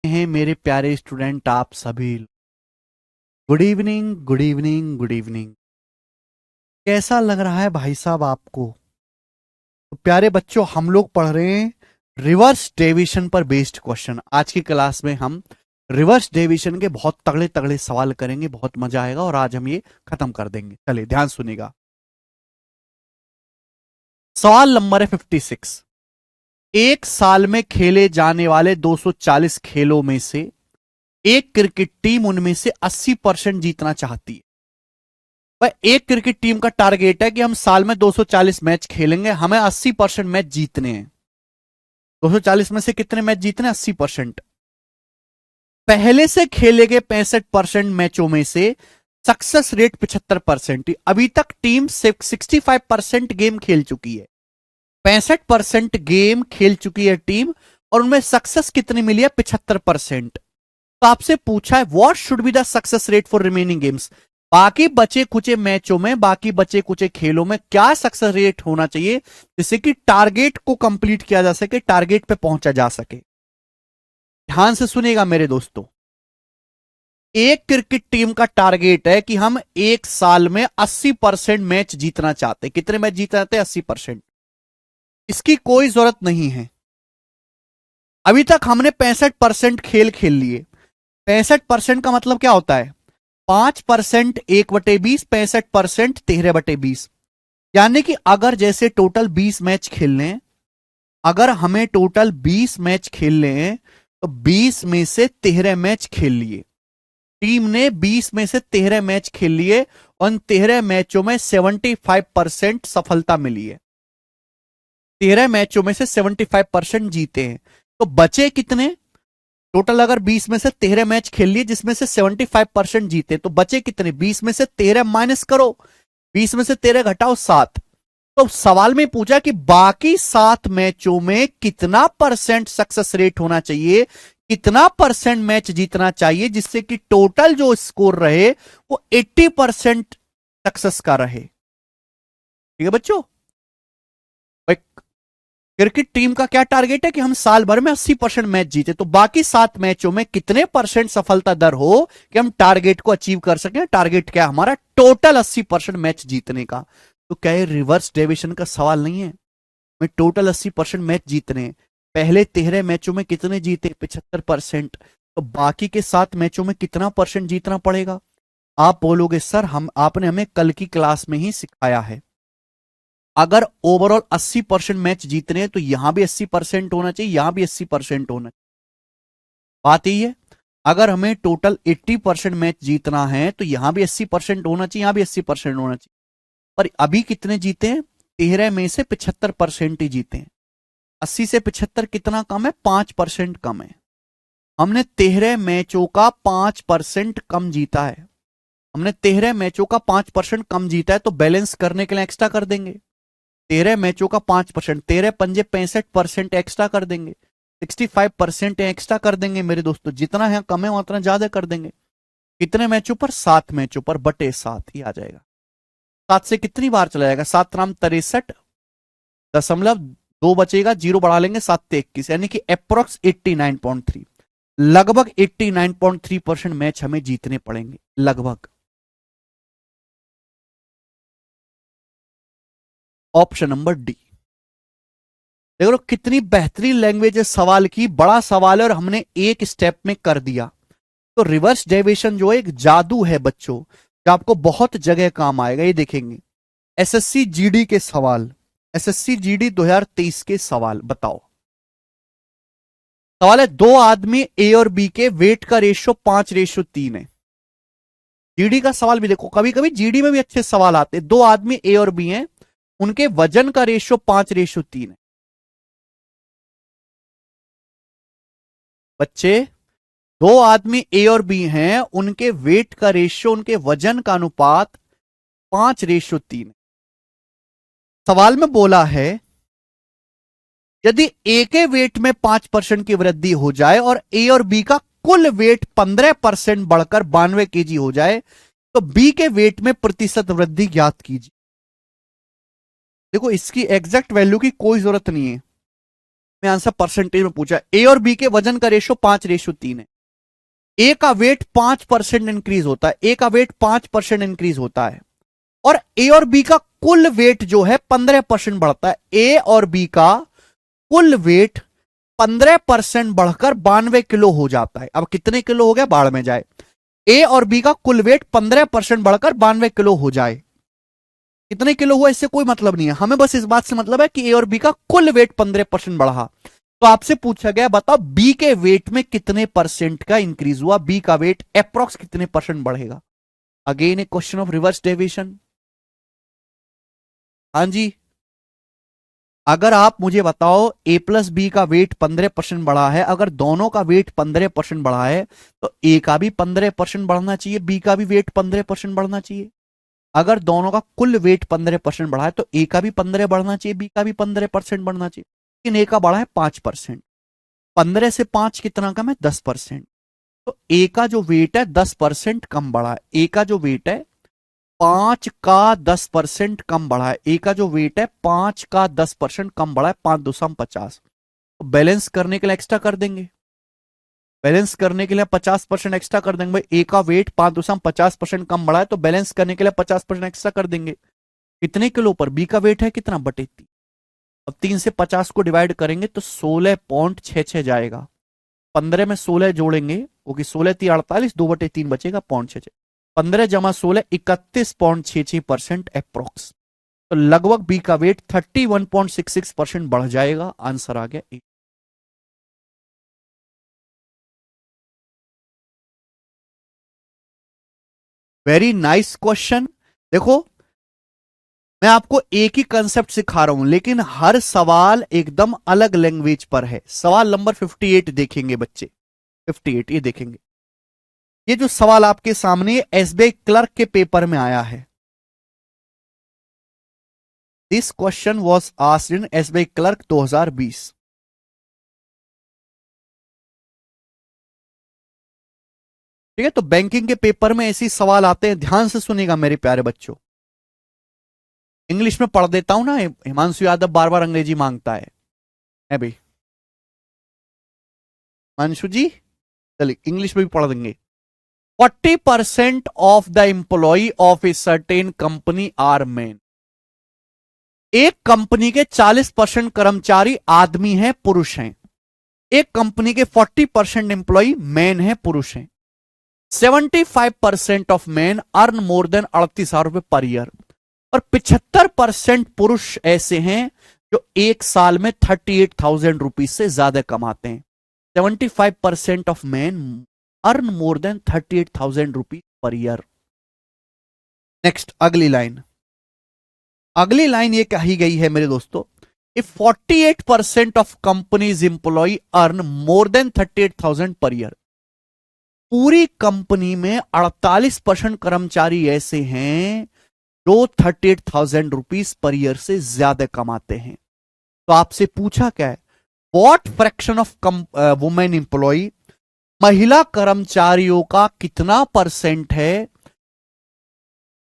हैं मेरे प्यारे स्टूडेंट आप सभी। Good evening, good evening, good evening. कैसा लग रहा है भाई साहब आपको? तो प्यारे बच्चों, हम लोग पढ़ रहे हैं रिवर्स डेविएशन पर बेस्ड क्वेश्चन। आज की क्लास में हम रिवर्स डेविएशन के बहुत तगड़े तगड़े सवाल करेंगे, बहुत मजा आएगा और आज हम ये खत्म कर देंगे। चलिए ध्यान सुनिएगा। सवाल नंबर है 56। एक साल में खेले जाने वाले 240 खेलों में से एक क्रिकेट टीम उनमें से 80% जीतना चाहती है। भाई, एक क्रिकेट टीम का टारगेट है कि हम साल में 240 मैच खेलेंगे, हमें 80% मैच जीतने हैं। 240 में से कितने मैच जीतने? 80%। पहले से खेले गए 65% मैचों में से सक्सेस रेट 75%। अभी तक टीम 65% गेम खेल चुकी है, 65% गेम खेल चुकी है टीम, और उनमें सक्सेस कितनी मिली है? 75%। तो आपसे पूछा है what should be the success rate for remaining games. बाकी बचे कुचे मैचों में, बाकी बचे कुचे खेलों में क्या सक्सेस रेट होना चाहिए जिससे कि टारगेट को कंप्लीट किया जा सके, टारगेट पे पहुंचा जा सके। ध्यान से सुनिएगा मेरे दोस्तों। एक क्रिकेट टीम का टारगेट है कि हम एक साल में 80% मैच जीतना चाहते हैं। कितने मैच जीतना चाहते हैं? 80%। इसकी कोई जरूरत नहीं है। अभी तक हमने 65% खेल खेल लिए। 65% का मतलब क्या होता है? 5% 1/20, 65% 13/20। यानी कि अगर जैसे टोटल 20 मैच खेलने हैं, अगर हमें टोटल 20 मैच खेलने हैं तो 20 में से 13 मैच खेल लिए। टीम ने 20 में से 13 मैच खेल लिए, उन 13 मैचों में 75% सफलता मिली है। 13 मैचों में से 75% जीते हैं। तो बचे कितने? टोटल अगर 20 में से 13 मैच खेल लिए जिसमें से 75% जीते, तो बचे कितने? 20 में से 13 माइनस करो, 20 में से 13 घटाओ 7। तो सवाल में पूछा कि बाकी 7 मैचों में कितना परसेंट सक्सेस रेट होना चाहिए, कितना परसेंट मैच जीतना चाहिए जिससे कि टोटल जो स्कोर रहे वो 80% सक्सेस का रहे। ठीक है बच्चों? क्रिकेट टीम का क्या टारगेट है कि हम साल भर में 80% मैच जीते, तो बाकी 7 मैचों में कितने परसेंट सफलता दर हो कि हम टारगेट को अचीव कर सकें। टारगेट क्या है हमारा? टोटल 80% मैच जीतने का। तो क्या ये रिवर्स डेविएशन का सवाल नहीं है? मैं टोटल 80% मैच जीतने हैं। पहले 13 मैचों में कितने जीते? 75%। तो बाकी के 7 मैचों में कितना परसेंट जीतना पड़ेगा? आप बोलोगे सर हम आपने हमें कल की क्लास में ही सिखाया है, अगर ओवरऑल 80% मैच जीतने हैं तो यहां भी 80% होना चाहिए, यहां भी 80% होना चाहिए। बात यही है, अगर हमें टोटल 80% मैच जीतना है तो यहां भी 80% होना चाहिए, यहां भी 80% होना चाहिए। पर अभी कितने जीते हैं? 13 में से 75% ही जीते हैं। 80 से 75 कितना कम है? 5% कम है। हमने 13 मैचों का 5% कम जीता है। हमने 13 मैचों का 5% कम जीता है, तो बैलेंस करने के लिए एक्स्ट्रा कर देंगे। 13 मैचों का 5%, 13 पंजे 65% एक्स्ट्रा कर देंगे, 65% एक्स्ट्रा कर देंगे मेरे दोस्तों। जितना है कम है उतना ज्यादा कर देंगे। कितने मैचों पर? 7 मैचों पर, बटे 7 ही आ जाएगा। 7 से कितनी बार चला जाएगा? 7 राम 63.2 बचेगा, जीरो बढ़ा लेंगे, 7 से 21, यानी कि अप्रोक्स 89.3, लगभग 89.3% मैच हमें जीतने पड़ेंगे, लगभग। Option number D. देखो कितनी बेहतरीन लैंग्वेज है सवाल की, बड़ा सवाल है और हमने एक स्टेप में कर दिया। तो रिवर्स डेविएशन जो एक जादू है बच्चों, जो आपको बहुत जगह काम आएगा, ये देखेंगे। एसएससी जीडी के सवाल, एसएससी जीडी 2023 के सवाल बताओ। सवाल है, दो आदमी ए और बी के वेट का रेशियो 5:3 है। जीडी का सवाल भी देखो, कभी कभी जीडी में भी अच्छे सवाल आते हैं। दो आदमी ए और बी हैं, उनके वजन का रेशियो 5:3 है। बच्चे, दो आदमी ए और बी हैं, उनके वेट का रेशियो, उनके वजन का अनुपात 5:3 है। सवाल में बोला है यदि ए के वेट में 5% की वृद्धि हो जाए और ए और बी का कुल वेट 15% बढ़कर 92 केजी हो जाए तो बी के वेट में प्रतिशत वृद्धि ज्ञात कीजिए। देखो इसकी एग्जैक्ट वैल्यू की कोई जरूरत नहीं है, मैं आंसर परसेंटेज में पूछा। ए और बी के वजन का रेशो 5:3 है। ए का वेट 5% इंक्रीज होता है, ए का वेट 5% इंक्रीज होता है, और ए और बी का कुल वेट जो है 15% बढ़ता है। ए और बी का कुल वेट 15% बढ़कर 92 किलो हो जाता है। अब कितने किलो हो गया, बाढ़ में जाए। ए और बी का कुल वेट 15% बढ़कर 92 किलो हो जाए। कितने किलो हुआ इससे कोई मतलब नहीं है, हमें बस इस बात से मतलब है कि ए और बी का कुल वेट 15% बढ़ा। तो आपसे पूछा गया बताओ बी के वेट में कितने परसेंट का इंक्रीज हुआ, बी का वेट अप्रॉक्स कितने परसेंट बढ़ेगा। Again A question of reverse deviation. हाँ जी, अगर आप मुझे बताओ ए प्लस बी का वेट 15% बढ़ा है, अगर दोनों का वेट 15% बढ़ा है तो ए का भी 15% बढ़ना चाहिए, बी का भी वेट 15% बढ़ना चाहिए। अगर दोनों का कुल वेट 15% बढ़ा है तो ए का भी 15 बढ़ना चाहिए, बी का भी 15% बढ़ना चाहिए। लेकिन ए का बढ़ा है 5%। 15 से 5 कितना कम है, 10%। तो ए का जो वेट है 10% कम बढ़ा है। ए का जो वेट है 5 का 10% कम बढ़ा है। ए का जो वेट है 5 का 10% कम बढ़ा है। 5 2 50। तो बैलेंस करने के लिए एक्स्ट्रा कर देंगे, बैलेंस करने के लिए 50% एक्स्ट्रा कर देंगे। भाई ए का वेट 5 2 50% कम बढ़ा है तो बैलेंस करने के लिए 50% एक्स्ट्रा कर देंगे। कितने किलो पर, बी का वेट है कितना, बटे 3। अब 3 से 50 को डिवाइड करेंगे तो 16.66 जाएगा। 15 में 16 जोड़ेंगे क्योंकि 16 3 48, 2/3 बचेगा 0.66। 15 जमा 16 31.66% अप्रोक्स। तो लगभग बी का वेट 31.66% बढ़ जाएगा। आंसर आ गया ए। Very nice question. देखो मैं आपको एक ही कंसेप्ट सिखा रहा हूं लेकिन हर सवाल एकदम अलग लैंग्वेज पर है। सवाल नंबर 58 देखेंगे बच्चे, 58 ये देखेंगे। ये जो सवाल आपके सामने एसबीआई क्लर्क के पेपर में आया है, this question was asked in SBI clerk 2020। ठीक है, तो बैंकिंग के पेपर में ऐसे सवाल आते हैं, ध्यान से सुनिएगा मेरे प्यारे बच्चों। इंग्लिश में पढ़ देता हूं ना, हिमांशु यादव बार बार अंग्रेजी मांगता है भाई। हिमांशु जी चलिए इंग्लिश में भी पढ़ देंगे। 40% of the employ of a certain company are men. एक कंपनी के 40% कर्मचारी आदमी हैं, पुरुष हैं। एक कंपनी के 40% एम्प्लॉय मैन हैं, पुरुष हैं। 75% of man earn more than 38,000 रुपए पर ईयर, और 75% पुरुष ऐसे हैं जो एक साल में 38,000 रुपीज से ज्यादा कमाते हैं। 75% of man earn more than 38,000 rupees per year. Next अगली लाइन, अगली लाइन ये कही गई है मेरे दोस्तों, if 48% of companies employ earn more than 38,000 per year. पूरी कंपनी में 48% कर्मचारी ऐसे हैं जो 38,000 रुपीज पर ईयर से ज्यादा कमाते हैं। तो आपसे पूछा क्या है, what fraction of women employ, महिला कर्मचारियों का कितना परसेंट है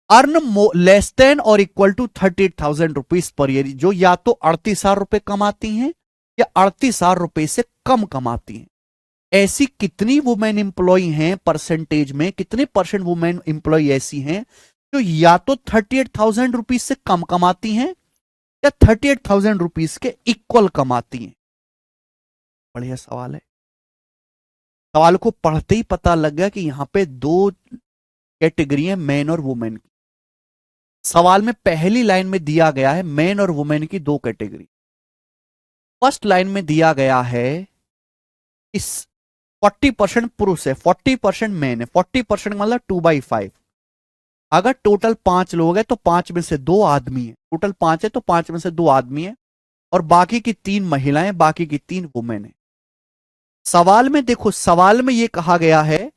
अर्न लेस देन और equal to 38,000 rupees per year, जो या तो 38,000 रुपए कमाती हैं या 38,000 रुपए से कम कमाती हैं। ऐसी कितनी वुमेन एम्प्लॉय हैं परसेंटेज में, कितने परसेंट वुमेन एम्प्लॉय ऐसी हैं जो या तो 38,000 रुपीज से कम कमाती हैं या 38,000 रुपीज के इक्वल कमाती हैं। बढ़िया सवाल है। सवाल को पढ़ते ही पता लग गया कि यहां पे दो कैटेगरी है, मैन और वुमेन की। सवाल में पहली लाइन में दिया गया है मैन और वुमेन की दो कैटेगरी। फर्स्ट लाइन में दिया गया है इस 40% पुरुष है, 40% मैन है। 40% मतलब 2/5। अगर टोटल 5 लोग हैं तो 5 में से 2 आदमी है। टोटल 5 है तो 5 में से 2 आदमी है और बाकी की 3 महिलाएं, बाकी की 3 वुमेन है। सवाल में देखो, सवाल में यह कहा गया है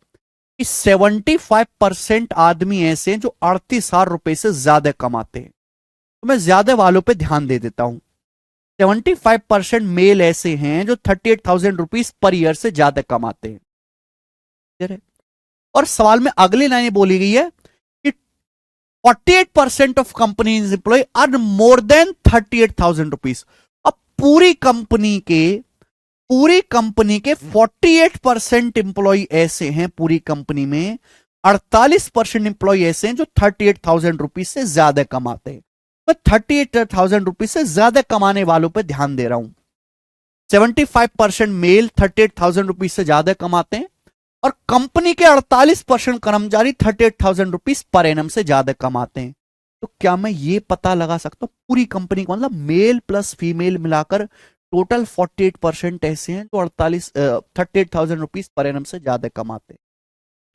कि 75% आदमी ऐसे हैं जो 38,000 रुपए से ज्यादा कमाते हैं। तो मैं ज्यादा वालों पे ध्यान दे देता हूं। 75% मेल ऐसे हैं जो 38,000 रुपीज पर ईयर से ज्यादा कमाते हैं। और सवाल में अगली लाइन बोली गई है कि 48% of companies employ earn more than 38,000 rupees. अब पूरी कंपनी के 48% इंप्लॉय ऐसे हैं, पूरी कंपनी में 48% इंप्लॉय ऐसे हैं जो 38,000 रुपीज से ज्यादा कमाते हैं। मैं 38,000 रुपीज से ज्यादा कमाने वालों पे ध्यान दे रहा हूं। 75% मेल 38,000 रुपीज से ज्यादा कमाते हैं और कंपनी के 48% कर्मचारी 38,000 रुपीज पर एनम से ज्यादा कमाते हैं। तो क्या मैं ये पता लगा सकता हूं पूरी कंपनी का मतलब मेल प्लस फीमेल मिलाकर टोटल 48% ऐसे हैं जो 38,000 रुपीज पर एनम से ज्यादा कमाते हैं।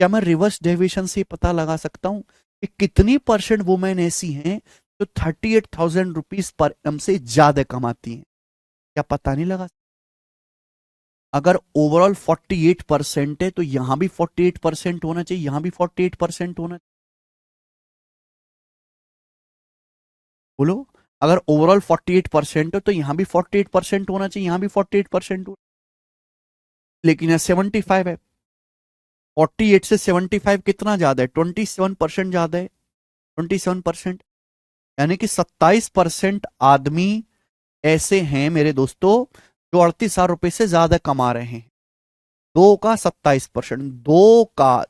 क्या मैं रिवर्स डेविएशन से पता लगा सकता हूं कि कितनी परसेंट वुमेन ऐसी हैं जो 38,000 रुपीज पर एनम से ज्यादा कमाती हैं? क्या पता नहीं लगा? अगर ओवरऑल 48% है तो यहां भी 48% होना चाहिए, यहां भी 48% होना चाहिए। बोलो, अगर ओवरऑल 48% है तो यहां भी 48% होना चाहिए, यहां भी 48% हो। लेकिन यहां 75 है। 48 से 75 कितना ज्यादा है? 27% ज्यादा है। 27%, यानी कि 27% आदमी ऐसे हैं मेरे दोस्तों जो 38,000 रुपए से ज्यादा कमा रहे हैं। दो का 27%,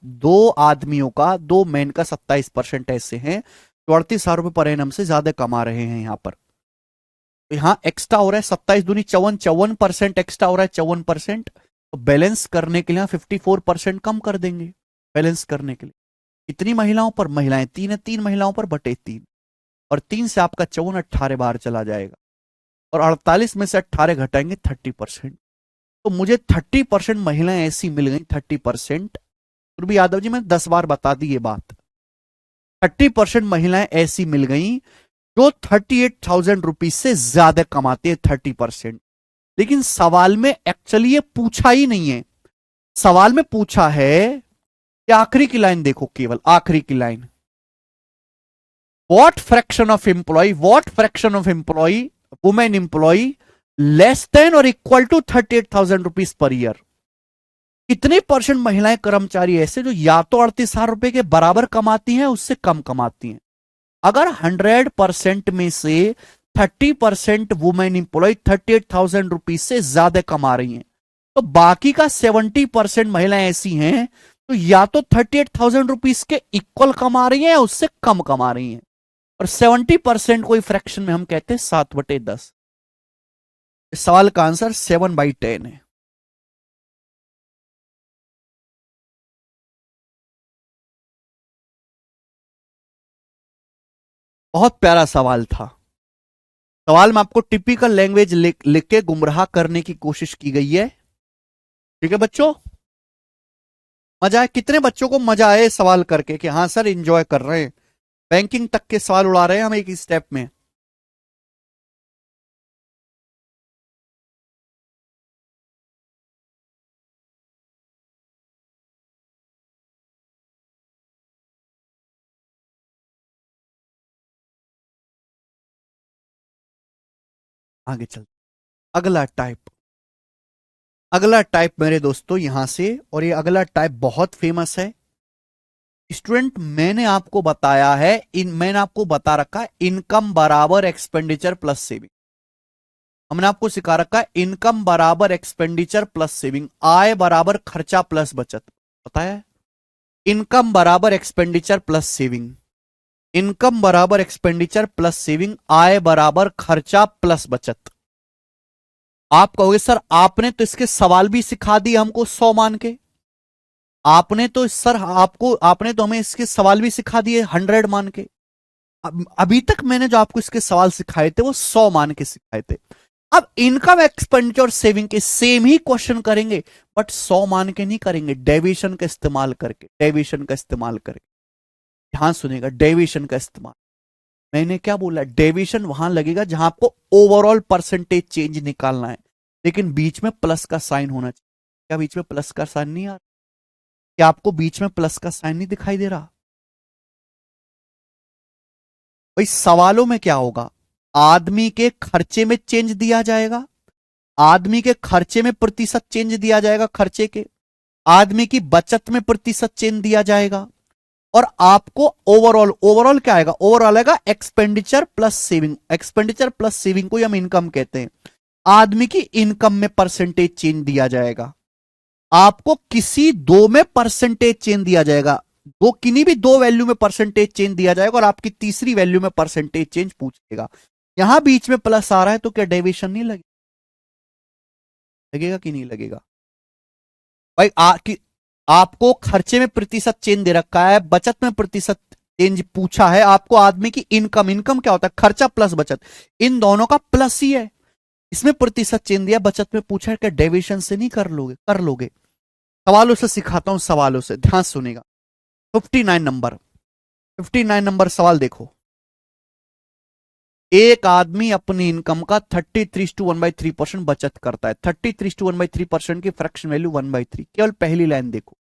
दो आदमियों का, दो मैन का 27% ऐसे हैं जो 38,000 रुपए पर एनम से ज्यादा कमा रहे हैं। यहां पर तो यहां एक्स्ट्रा हो रहा है 27 दूनी 54, 54% एक्स्ट्रा हो रहा है 54%। तो बैलेंस करने के लिए 54% कम कर देंगे बैलेंस करने के लिए। कितनी महिलाओं पर? महिलाएं 3 है, 3 महिलाओं पर बटे 3, और 3 से आपका 54, 18 बाहर चला जाएगा और 48 में से 18 घटाएंगे 30%। तो मुझे 30% महिलाएं ऐसी मिल गई, 30%। भी यादव जी मैंने 10 बार बता दी ये बात। 30% महिलाएं ऐसी मिल गई जो 38,000 रुपीज से ज्यादा कमाते हैं, 30%। लेकिन सवाल में एक्चुअली ये पूछा ही नहीं है। सवाल में पूछा है कि आखिरी की लाइन देखो, केवल आखिरी की line, what fraction of employ women employ less than और equal to 38,000 rupees per year. कितने परसेंट महिलाएं कर्मचारी ऐसे जो या तो 38,000 रुपए के बराबर कमाती हैं, उससे कम कमाती हैं? अगर 100% में से 30% वुमेन इंप्लॉय 38,000 रुपीज से ज्यादा कमा रही हैं, तो बाकी का 70% महिलाएं ऐसी हैं तो या तो 38,000 रुपीज के इक्वल कमा रही हैं या उससे कम कमा रही हैं। और 70% कोई फ्रैक्शन में हम कहते हैं 7/10। इस सवाल का आंसर 7/10 है। बहुत प्यारा सवाल था। सवाल में आपको टिपिकल लैंग्वेज लिख के गुमराह करने की कोशिश की गई है। ठीक है बच्चों, मजा है? कितने बच्चों को मजा आए सवाल करके कि हाँ सर एंजॉय कर रहे हैं, बैंकिंग तक के सवाल उड़ा रहे हैं हम एक ही स्टेप में? आगे चल। अगला टाइप, अगला टाइप मेरे दोस्तों यहां से, और ये अगला टाइप बहुत फेमस है स्टूडेंट। मैंने आपको बता रखा है इनकम बराबर एक्सपेंडिचर प्लस सेविंग। हमने आपको सिखा रखा है इनकम बराबर एक्सपेंडिचर प्लस सेविंग, आय बराबर खर्चा प्लस बचत। पता है? इनकम बराबर एक्सपेंडिचर प्लस सेविंग, इनकम बराबर एक्सपेंडिचर प्लस सेविंग, आय बराबर खर्चा प्लस बचत। आप कहोगे सर आपने तो इसके सवाल भी सिखा दिए हमको 100 मान के। आपने तो हमें इसके सवाल भी सिखा दिए 100 मान के। अभी तक मैंने जो आपको इसके सवाल सिखाए थे वो 100 मान के सिखाए थे। अब इनकम एक्सपेंडिचर और सेविंग के सेम ही क्वेश्चन करेंगे, बट 100 मान के नहीं करेंगे, डेविएशन का इस्तेमाल करके, डेविएशन का इस्तेमाल करके। ध्यान सुनेगा, डेविएशन का इस्तेमाल। मैंने क्या बोला? डेविएशन वहां लगेगा जहां आपको ओवरऑल परसेंटेज चेंज निकालना है, लेकिन बीच में प्लस का साइन होना चाहिए। क्या बीच में प्लस का साइन नहीं आ रहा? क्या आपको बीच में प्लस का साइन नहीं दिखाई दे रहा? भाई सवालों में क्या होगा? आदमी के खर्चे में चेंज दिया जाएगा, आदमी के खर्चे में प्रतिशत चेंज दिया जाएगा, खर्चे के, आदमी की बचत में प्रतिशत चेंज दिया जाएगा, और आपको ओवरऑल, ओवरऑल क्या आएगा? ओवरऑल आएगा expenditure plus saving. Expenditure plus saving को हम इनकम कहते हैं। आदमी की इनकम में परसेंटेज चेंज दिया जाएगा, आपको किसी दो में परसेंटेज चेंज दिया जाएगा, दो किन्हीं भी दो वैल्यू में परसेंटेज चेंज दिया जाएगा और आपकी तीसरी वैल्यू में परसेंटेज चेंज पूछेगा। यहां बीच में प्लस आ रहा है तो क्या डेविएशन नहीं लगेगा? लगेगा कि नहीं लगेगा भाई? आपको खर्चे में प्रतिशत चेंज दे रखा है, बचत में प्रतिशत चेंज पूछा है, आपको आदमी की इनकम, इनकम क्या होता है? खर्चा प्लस बचत, इन दोनों का प्लस ही है, इसमें प्रतिशत चेंज दिया, बचत में पूछा है कि डेविएशन से नहीं कर लोगे? कर लोगे। सवालों से सिखाता हूं, सवालों से ध्यान सुनेगा। 59 नंबर, 59 नंबर सवाल देखो। एक आदमी अपनी इनकम का 33:1/3% बचत करता है। 33:1/3% की फ्रैक्शन वैल्यू 1/3। केवल पहली लाइन देखो,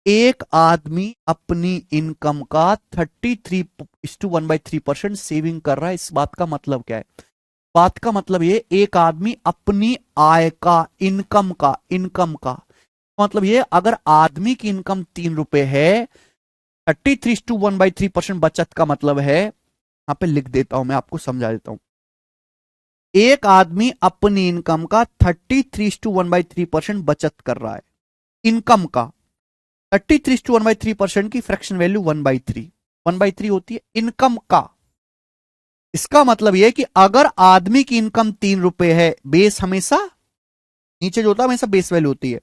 एक आदमी अपनी इनकम का 33:1/3% सेविंग कर रहा है। इस बात का मतलब क्या है? बात का मतलब ये, एक आदमी अपनी आय का, इनकम का मतलब ये, अगर आदमी की इनकम 3 रुपए है, 33:1/3% बचत का मतलब है, यहां पे लिख देता हूं, मैं आपको समझा देता हूं। एक आदमी अपनी इनकम का 33:1/3% बचत कर रहा है। इनकम का 33:1/3% की फ्रैक्शन वैल्यू 1/3, 1/3 होती है इनकम का। इसका मतलब यह कि अगर आदमी की इनकम 3 रुपए है, बेस हमेशा नीचे जो होता है हमेशा बेस वैल्यू होती है,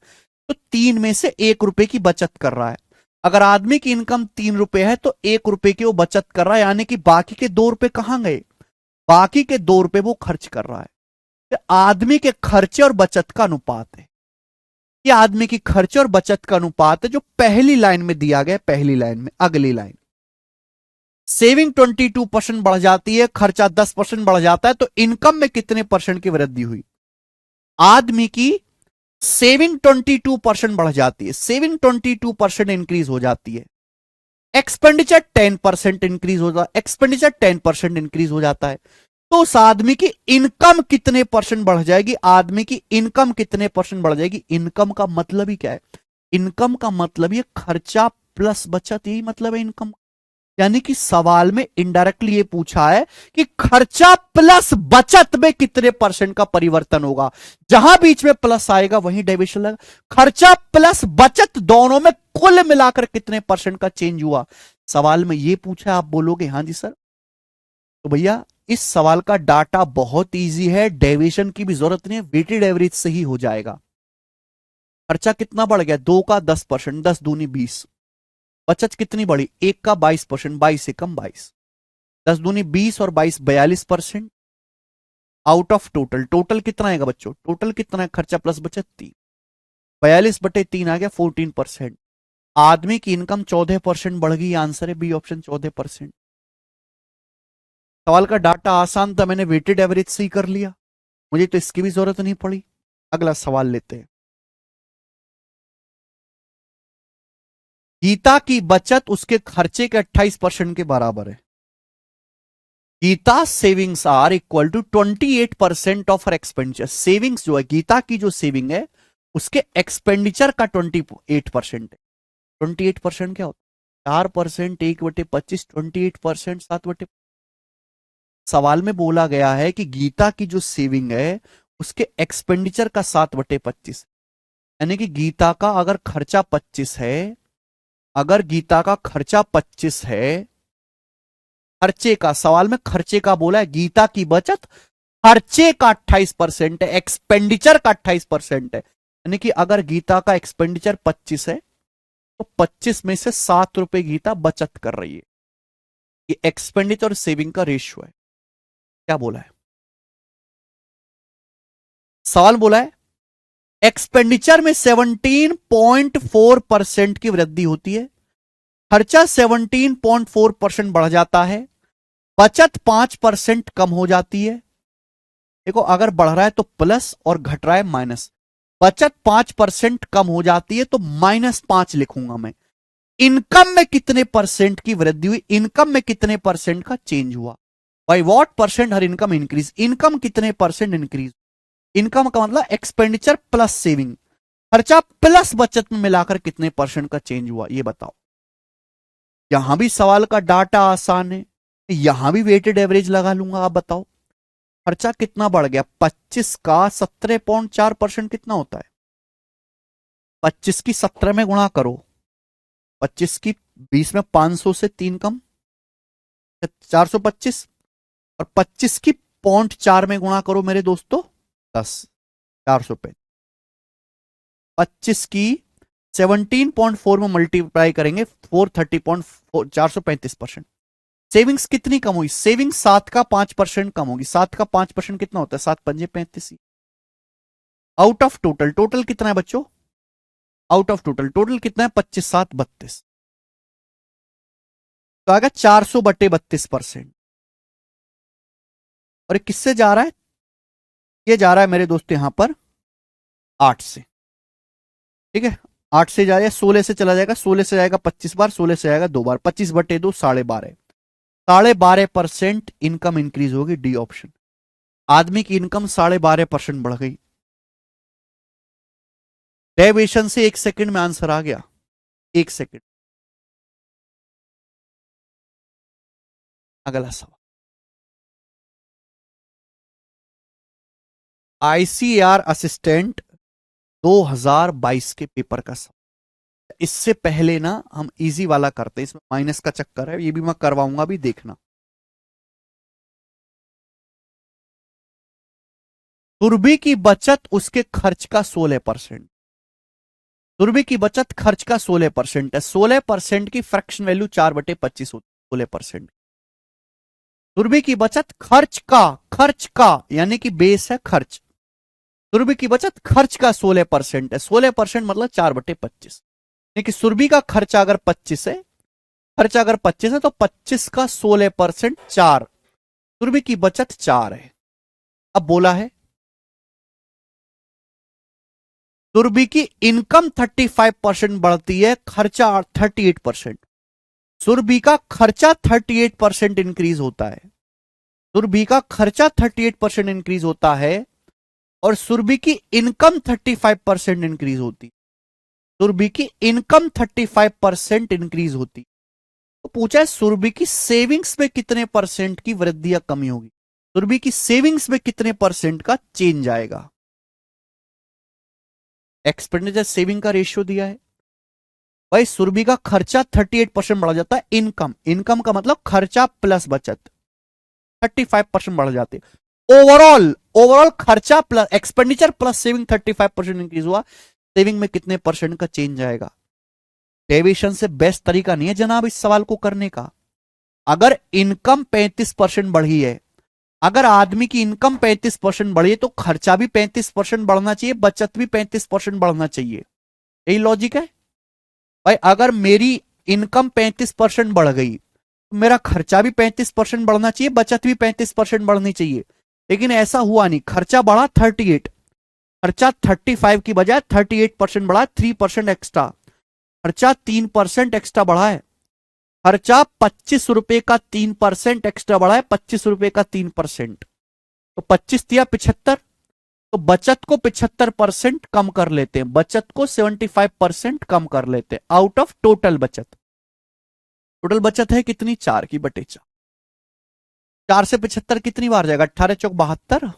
तो 3 में से 1 रुपए की बचत कर रहा है। अगर आदमी की इनकम 3 रुपए है तो 1 रुपए की वो बचत कर रहा है, यानी कि बाकी के 2 रुपए कहां गए? बाकी के 2 रुपए वो खर्च कर रहा है। तो आदमी के खर्चे और बचत का अनुपात है, ये आदमी की खर्चे और बचत का अनुपात है, जो पहली लाइन में दिया गया। पहली लाइन में अगली लाइन, सेविंग 22% बढ़ जाती है, खर्चा 10% बढ़ जाता है, तो इनकम में कितने परसेंट की वृद्धि हुई? आदमी की सेविंग 22% बढ़ जाती है, सेविंग 22% इंक्रीज हो जाती है, एक्सपेंडिचर 10% इंक्रीज हो जाता, एक्सपेंडिचर 10% इंक्रीज हो जाता है, तो उस आदमी की इनकम कितने परसेंट बढ़ जाएगी? आदमी की इनकम कितने परसेंट बढ़ जाएगी? इनकम का मतलब ही क्या है? इनकम का मतलब ये खर्चा प्लस बचत, यही मतलब है इनकम। यानी कि सवाल में इनडायरेक्टली ये पूछा है कि खर्चा प्लस बचत में कितने परसेंट का परिवर्तन होगा। जहां बीच में प्लस आएगा वहीं डेविएशन लगा। खर्चा प्लस बचत दोनों में कुल मिलाकर कितने परसेंट का चेंज हुआ, सवाल में ये पूछा है। आप बोलोगे हां जी सर। तो भैया इस सवाल का डाटा बहुत इजी है, डेविएशन की भी जरूरत नहीं है, वेटेड एवरेज से ही हो जाएगा। खर्चा कितना बढ़ गया? 2 का 10%, 10 दूनी 20। बचत कितनी बढ़ी? 1 का 22%, 22 से कम 22। 10 दूनी 20 और 22 42%। आउट ऑफ टोटल, टोटल कितना आएगा बच्चों? टोटल कितना है? खर्चा प्लस बचत 3, 42/3 आ गया 14%। आदमी की इनकम 14% बढ़ गई, आंसर है बी ऑप्शन 14%। सवाल का डाटा आसान था, मैंने वेटेड एवरेज से ही कर लिया, मुझे तो इसकी भी जरूरत नहीं पड़ी। अगला सवाल लेते हैं। गीता की बचत उसके खर्चे के 28% के बराबर है। Geeta savings are equal to 28% of her expenditure. Savings जो है, गीता की जो सेविंग है उसके एक्सपेंडिचर का 28% है। 28% क्या होता है? 4%, 1/25, 28%, 7/, सवाल में बोला गया है कि गीता की जो सेविंग है उसके एक्सपेंडिचर का 7/25, यानी कि गीता का अगर खर्चा 25 है, अगर गीता का खर्चा 25 है, खर्चे का, सवाल में खर्चे का बोला है, गीता की बचत खर्चे का 28% है, एक्सपेंडिचर का 28% है, यानी कि अगर गीता का एक्सपेंडिचर 25 है तो 25 में से 7 रुपए गीता बचत कर रही है। ये एक्सपेंडिचर और सेविंग का रेशियो है। क्या बोला है? सवाल बोला है एक्सपेंडिचर में 17.4% की वृद्धि होती है, खर्चा 17.4% बढ़ जाता है, बचत 5% कम हो जाती है। देखो अगर बढ़ रहा है तो प्लस और घट रहा है माइनस। बचत 5% कम हो जाती है तो -5 लिखूंगा मैं। इनकम में कितने परसेंट की वृद्धि हुई? इनकम में कितने परसेंट का चेंज हुआ? By what percent her income increase? Income कितने परसेंट इंक्रीज? इनकम का मतलब एक्सपेंडिचर प्लस सेविंग, खर्चा प्लस बचत में मिलाकर कितने परसेंट का चेंज हुआ, ये बताओ। यहां भी सवाल का डाटा आसान है, यहां भी वेटेड एवरेज लगा लूंगा। आप बताओ खर्चा कितना बढ़ गया, 25 का 17.4% कितना होता है, 25 की 17 में गुणा करो, 25 की 20 में 500 से 3 कम, 425, और 25 की 0.4 में गुणा करो मेरे दोस्तों 10, 435। 25 की 17.4 में मल्टीप्लाई करेंगे 430.4, 435%। सेविंग्स कितनी कम हुई, सेविंग्स 7 का 5% कम होगी, 7 का 5% कितना होता है, 7 पंजे 35। आउट ऑफ टोटल, टोटल कितना है बच्चों, आउट ऑफ टोटल, टोटल कितना है, 25 7 32, तो आएगा 400/32%। और ये किससे जा रहा है, ये जा रहा है मेरे दोस्त यहां पर 8 से, ठीक है, 8 से जा रहा है, 16 से चला जाएगा, 16 से जाएगा 25 बार, 16 से जाएगा 2 बार, 25/2 12.5, 12.5% इनकम इंक्रीज होगी, डी ऑप्शन। आदमी की इनकम 12.5% बढ़ गई। डेविएशन से 1 सेकंड में आंसर आ गया, 1 सेकंड। अगला सवाल, आईसीएआर असिस्टेंट 2022 के पेपर का सवाल। इससे पहले ना हम इजी वाला करते हैं, इसमें माइनस का चक्कर है, ये भी मैं करवाऊंगा भी, देखना। सुरभि की बचत उसके खर्च का 16%, सुरभि की बचत खर्च का 16% है, 16% की फ्रैक्शन वैल्यू 4/25 होती है, 16%। सुरभि की बचत खर्च का यानी कि बेस है खर्च, सुरभि की बचत खर्च का 16% है, 16% मतलब 4/25, यानी सुरभि का खर्चा अगर 25 है, खर्चा अगर 25 है तो 25 का 16% 4, सुरभि की बचत 4 है। अब बोला है सुरभि की इनकम 35% बढ़ती है, खर्चा 38%, सुरभि का खर्चा 38% इंक्रीज होता है, सुरभि का खर्चा 38% इंक्रीज होता है, और सुरभि की इनकम 35% इंक्रीज होती, सुरभि की इनकम 35% इंक्रीज होती। तो पूछा है सुरभि की सेविंग्स में कितने परसेंट की वृद्धि या कमी होगी, सुरभि की सेविंग्स में कितने परसेंट का चेंज आएगा। एक्सपेंडिचर सेविंग का रेशियो दिया है भाई, सुरभि का खर्चा 38% बढ़ जाता है, इनकम, इनकम का मतलब खर्चा प्लस बचत 35% बढ़ जाते, ओवरऑल, ओवरऑल खर्चा plus expenditure plus saving 35% increase हुआ, सेविंग में कितने परसेंट का चेंज आएगा। डेविएशन से बेस्ट तरीका नहीं है जनाब इस सवाल को करने का। अगर इनकम 35% बढ़ी है, अगर आदमी की इनकम 35% बढ़ी है तो खर्चा भी 35% बढ़ना चाहिए, बचत भी 35% बढ़ना चाहिए, यही लॉजिक है भाई। अगर मेरी इनकम 35% बढ़ गई तो मेरा खर्चा भी 35% बढ़ना चाहिए, बचत भी 35% बढ़नी चाहिए, लेकिन ऐसा हुआ नहीं, खर्चा बढ़ा 38, खर्चा 35 की बजाय 38% बढ़ा, 3% एक्स्ट्रा, खर्चा 3% एक्स्ट्रा बढ़ा है, खर्चा 25 रुपए का 3% एक्स्ट्रा बढ़ा है, 25 रुपए का 3%, तो 25 दिया 75, तो बचत को 75% कम कर लेते हैं, बचत को 75% कम कर लेते हैं आउट ऑफ टोटल बचत। टोटल बचत है कितनी, 4/4, 4 से 75 कितनी बार जाएगा, 18×4 = 72,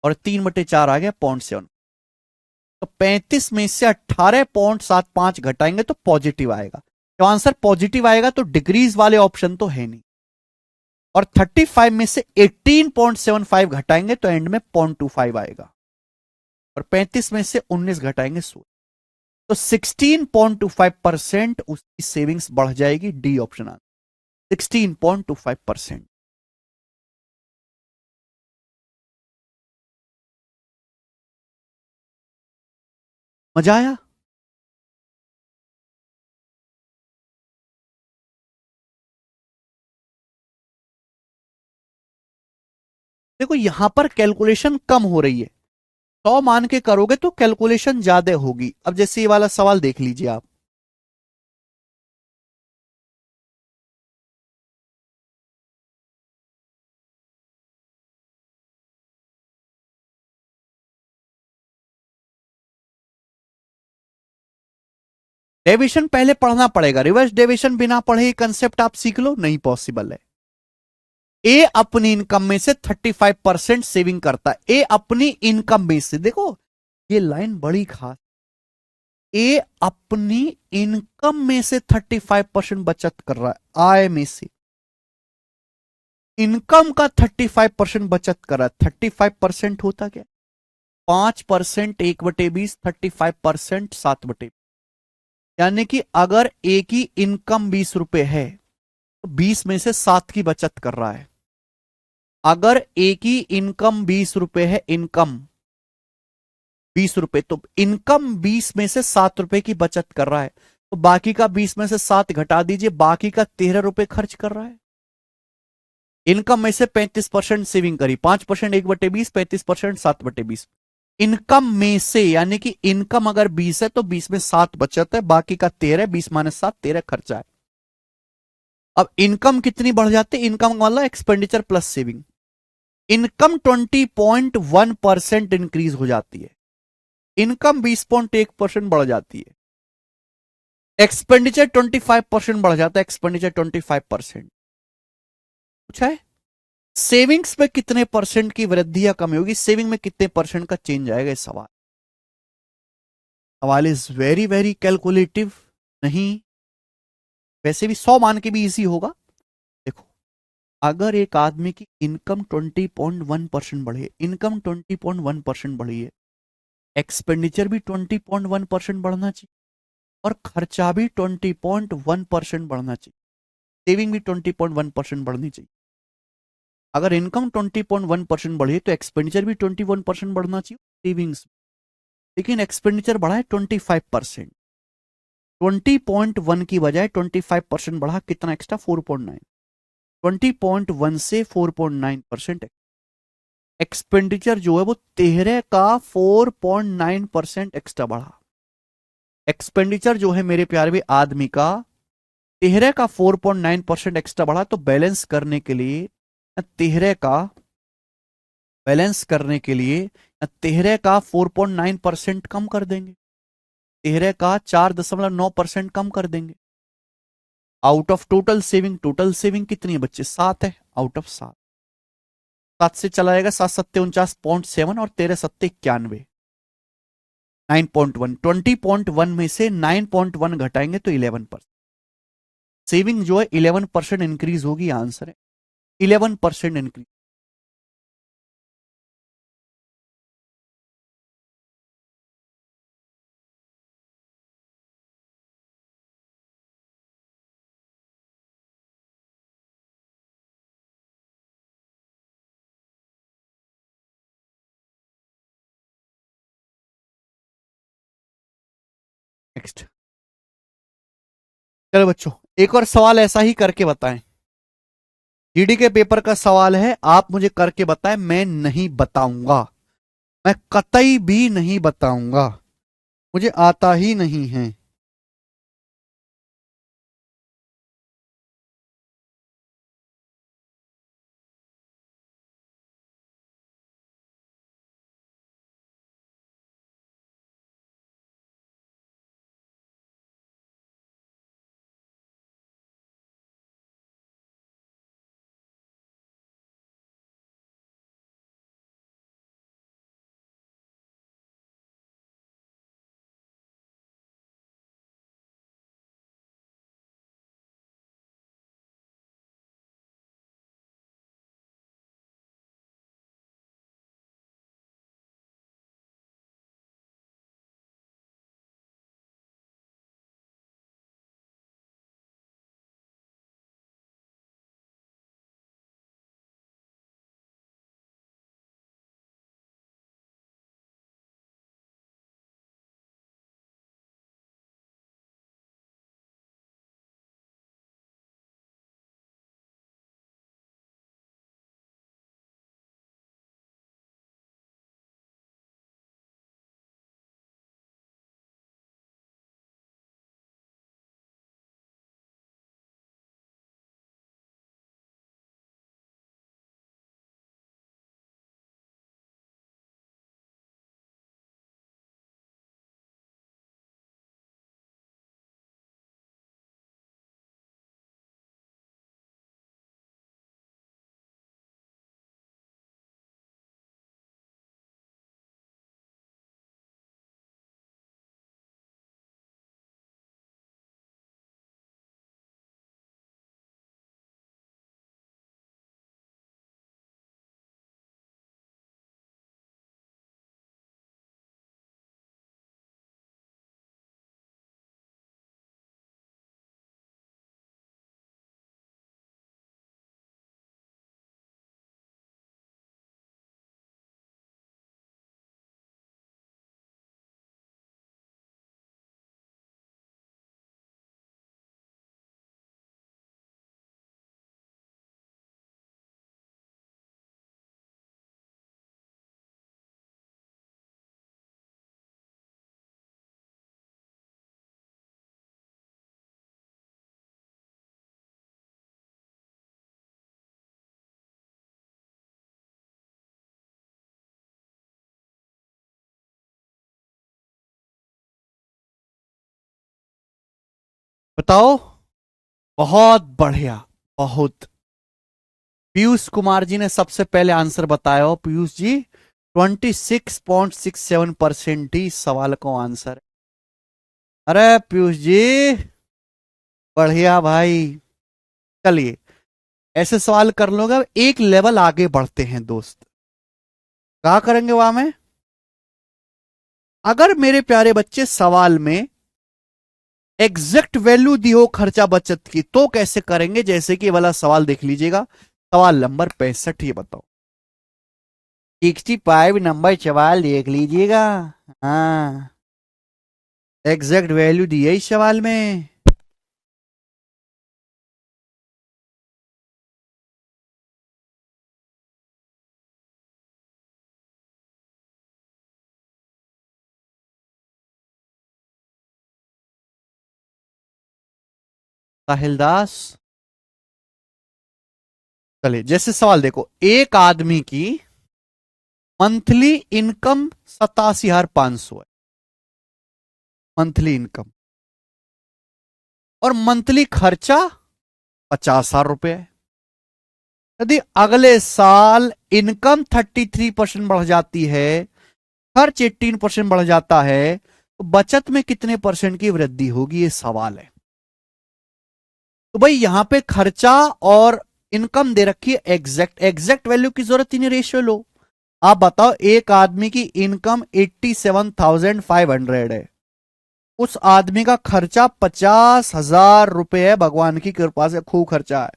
और 3/4 आ गया 0.7, तो 35 में से 18.75 घटाएंगे तो पॉजिटिव आएगा, तो आंसर पॉजिटिव आएगा, तो डिक्रीज वाले ऑप्शन तो है नहीं, और 35 में से 18.75 घटाएंगे तो एंड में 0.25 आएगा, और 35 में से 19 घटाएंगे 16, तो 16.25% उसकी सेविंग्स बढ़ जाएगी, डी ऑप्शन आंसर 16.25%। मजा आया। देखो यहां पर कैलकुलेशन कम हो रही है, 100 मान के करोगे तो कैलकुलेशन ज्यादा होगी। अब जैसे ये वाला सवाल देख लीजिए आप, डेविएशन पहले पढ़ना पड़ेगा, रिवर्स डेविएशन बिना पढ़े कंसेप्ट आप सीख लो, नहीं पॉसिबल है। ए अपनी इनकम में से 35% सेविंग करता है। ए अपनी इनकम में से, देखो ये लाइन बड़ी खास, ए अपनी इनकम में से 35% बचत कर रहा है, आय में से इनकम का 35% बचत कर रहा है। 35% होता क्या, 5% 1/20, 35% 7/20। यानी कि अगर ए की इनकम 20 रुपए है तो 20 में से 7 की बचत कर रहा है। अगर ए की इनकम 20 रुपए है, इनकम 20 रुपए, तो इनकम 20 में से 7 रुपए की बचत कर रहा है, तो बाकी का 20 में से 7 घटा दीजिए, बाकी का 13 रुपए खर्च कर रहा है। इनकम में से 35% सेविंग करी, 5% 1/20, 35% 7/20। इनकम में से, यानी कि इनकम अगर 20 है तो 20 में 7 बचत है, बाकी का 13, 20 - 7, 13 खर्चा है। अब इनकम कितनी बढ़ जाती है, इनकम मतलब expenditure plus saving. Income 20.1% increase हो जाती है, इनकम 20.1% बढ़ जाती है, एक्सपेंडिचर 25% बढ़ जाता है, एक्सपेंडिचर 25%। पूछा है सेविंग्स में कितने परसेंट की वृद्धि या कमी होगी, सेविंग में कितने परसेंट का चेंज आएगा, इस सवाल, सवाल इज वेरी वेरी कैलकुलेटिव। नहीं, वैसे भी 100 मान के भी इजी होगा। देखो, अगर एक आदमी की इनकम 20.1% बढ़ी है, इनकम 20.1% बढ़ी है, एक्सपेंडिचर भी 20.1% बढ़ना चाहिए, और खर्चा भी 20.1% बढ़ना चाहिए, सेविंग भी 20.1% बढ़नी चाहिए। अगर इनकम 20.1% बढ़ी तो एक्सपेंडिचर भी 21% बढ़ना चाहिए, सेविंग्स। लेकिन एक्सपेंडिचर बढ़ा है 25%, 20.1 की बजाय 25% बढ़ा, कितना एक्स्ट्रा, 4.9। 20.1 से 4.9% एक्सपेंडिचर जो है वो 13 का 4.9% एक्स्ट्रा बढ़ा। एक्सपेंडिचर जो है मेरे प्यारे भी आदमी का 13 का 4.9% एक्स्ट्रा बढ़ा, तो बैलेंस करने के लिए 13 का, बैलेंस करने के लिए 13 का 4.9% कम कर देंगे, 13 का 4.9% कम कर देंगे। Out of total saving, total saving कितनी है बच्चे, 7 है, आउट ऑफ 7, 7 से चला जाएगा, 7 × 7 = 7 और 13 × 7 = 91, 9.1, 20.1 में से 9.1 घटाएंगे तो 11%। सेविंग जो है 11% इंक्रीज होगी, आंसर है 11% इंक्रीज। नेक्स्ट, चलो बच्चों एक और सवाल ऐसा ही करके बताएं। जीडी के पेपर का सवाल है, आप मुझे करके बताएं, मैं नहीं बताऊंगा, मैं कतई भी नहीं बताऊंगा, मुझे आता ही नहीं है। बताओ। बहुत बढ़िया, बहुत। पीयूष कुमार जी ने सबसे पहले आंसर बताया हो। पीयूष जी 26.67% ही सवाल को आंसर है। अरे पीयूष जी, बढ़िया भाई। चलिए, ऐसे सवाल कर लोगे। अब एक लेवल आगे बढ़ते हैं दोस्त। क्या करेंगे वहां में? अगर मेरे प्यारे बच्चे सवाल में एग्जैक्ट वैल्यू दी हो खर्चा बचत की, तो कैसे करेंगे? जैसे कि ये वाला सवाल देख लीजिएगा, सवाल नंबर 65। ये बताओ, 65 नंबर सवाल देख लीजिएगा। हाँ, एग्जैक्ट वैल्यू दी है इस सवाल में। साहिल दास, चलिए जैसे सवाल देखो, एक आदमी की मंथली इनकम 87,500 है, मंथली इनकम। और मंथली खर्चा 50,000 रुपए है। यदि अगले साल इनकम 33% बढ़ जाती है, खर्च 18% बढ़ जाता है, तो बचत में कितने परसेंट की वृद्धि होगी? ये सवाल है। तो भाई यहां पे खर्चा और इनकम दे रखी है एग्जैक्ट, एग्जैक्ट वैल्यू की जरूरत ही नहीं, रेशियो लो। आप बताओ, एक आदमी की इनकम 87,500 है, उस आदमी का खर्चा 50,000 रुपए है। भगवान की कृपा से खूब खर्चा है।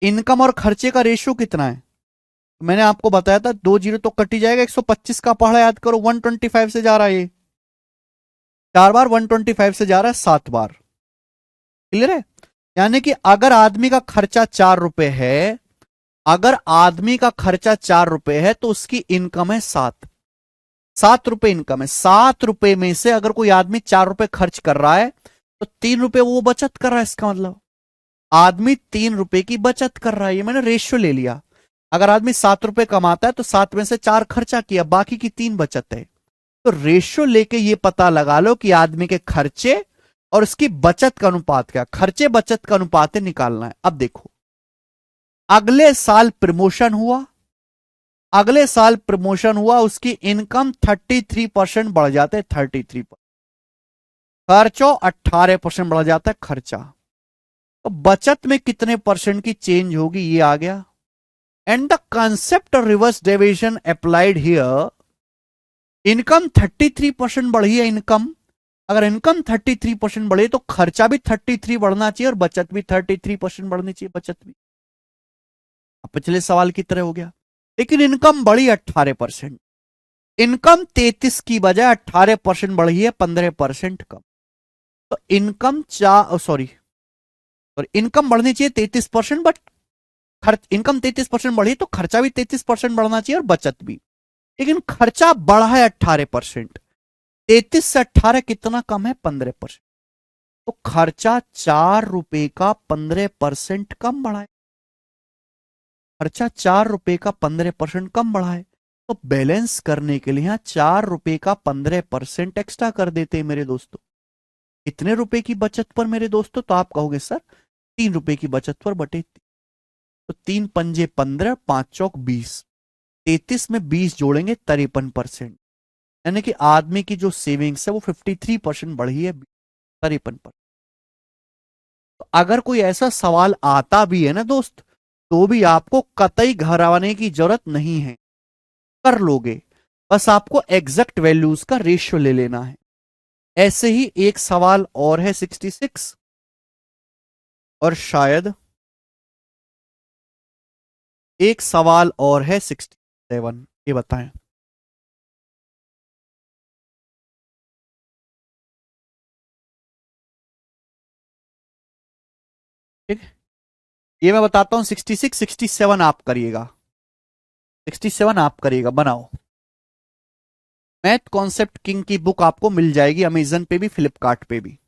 इनकम और खर्चे का रेशियो कितना है? मैंने आपको बताया था, 2 जीरो तो कट ही जाएगा। 125 का पहाड़ा याद करो, 125 से जा रहा है ये। 4 बार 125 से जा रहा है, 7 बार। क्लियर है? यानी कि अगर आदमी का खर्चा 4 रुपए है, अगर आदमी का खर्चा 4 रुपए है, तो उसकी इनकम है 7। 7 रुपए इनकम है। 7 रुपए में से अगर कोई आदमी 4 रुपए खर्च कर रहा है, तो 3 रुपए वो बचत कर रहा है। इसका मतलब आदमी 3 रुपए की बचत कर रहा है। ये मैंने रेशियो ले लिया। अगर आदमी 7 रुपए कमाता है, तो 7 में से 4 खर्चा किया, बाकी की 3 बचत है। तो रेशियो लेके ये पता लगा लो कि आदमी के खर्चे और उसकी बचत का अनुपात क्या। खर्चे बचत का अनुपात निकालना है। अब देखो, अगले साल प्रमोशन हुआ, अगले साल प्रमोशन हुआ, उसकी इनकम 33% बढ़ जाता है। 33%। खर्चो 18% बढ़ जाता है खर्चा। तो बचत में कितने परसेंट की चेंज होगी, ये आ गया। And the concept of reverse deviation applied here. Income 33% बढ़ी है। इनकम, अगर इनकम 33% बढ़े, तो खर्चा भी 33 बढ़ना चाहिए और बचत भी 33% बढ़नी चाहिए, बचत भी। पिछले सवाल की तरह हो गया। लेकिन इनकम बढ़ी 18%। इनकम 33 की बजाय 18% बढ़ी है, 15% कम। तो इनकम सॉरी सॉरी, इनकम बढ़नी चाहिए 33%, बट खर्च, इनकम 33% बढ़ी तो खर्चा भी 33% बढ़ना चाहिए और बचत भी। लेकिन खर्चा बढ़ा है 18%। 33 से 18 कितना कम है? 15%। तो खर्चा 4 रुपए का 15% कम बढ़ा है। खर्चा 4 रुपए का 15% कम बढ़ा है। तो बैलेंस करने के लिए यहां 4 रुपए का 15% एक्स्ट्रा कर देते हैं मेरे दोस्तों। कितने रुपए की बचत पर मेरे दोस्तों? तो आप कहोगे सर 3 रुपए की बचत पर बटे 3। तो 3 पंजे 15, 5 चौक 20, 33 में 20 जोड़ेंगे 53%। यानी कि आदमी की जो सेविंग्स है वो 53% बढ़ी है, 53%। तो अगर कोई ऐसा सवाल आता भी है ना दोस्त, तो भी आपको कतई घबराने की जरूरत नहीं है, कर लोगे। बस आपको एग्जैक्ट वैल्यूज का रेशियो ले लेना है। ऐसे ही एक सवाल और है 66, और शायद एक सवाल और है 67। ये बताएं। ठीक है, ये मैं बताता हूं। 66, 67 आप करिएगा। 67 आप करिएगा, बनाओ। मैथ कॉन्सेप्ट किंग की बुक आपको मिल जाएगी अमेजन पे भी, फ्लिपकार्ट पे भी।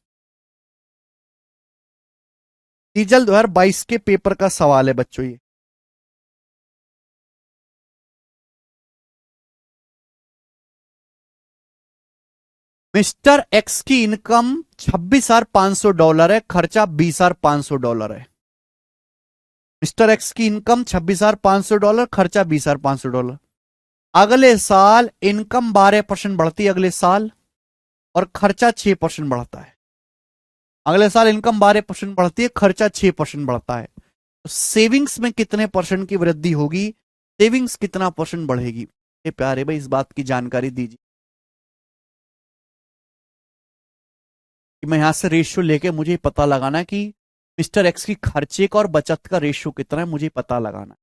डीजल 2022 के पेपर का सवाल है बच्चों ये। मिस्टर एक्स की इनकम $26,500 है, खर्चा $20,500 है। मिस्टर एक्स की इनकम $26,500, खर्चा $20,500। अगले साल इनकम 12% बढ़ती है अगले साल, और खर्चा 6% बढ़ता है। अगले साल इनकम 12% बढ़ती है, खर्चा 6% बढ़ता है। तो सेविंग्स में कितने परसेंट की वृद्धि होगी, सेविंग्स कितना परसेंट बढ़ेगी, ये प्यारे भाई इस बात की जानकारी दीजिए। कि मैं यहां से रेशियो लेके मुझे पता लगाना कि मिस्टर एक्स की खर्चे का और बचत का रेशियो कितना है, मुझे पता लगाना।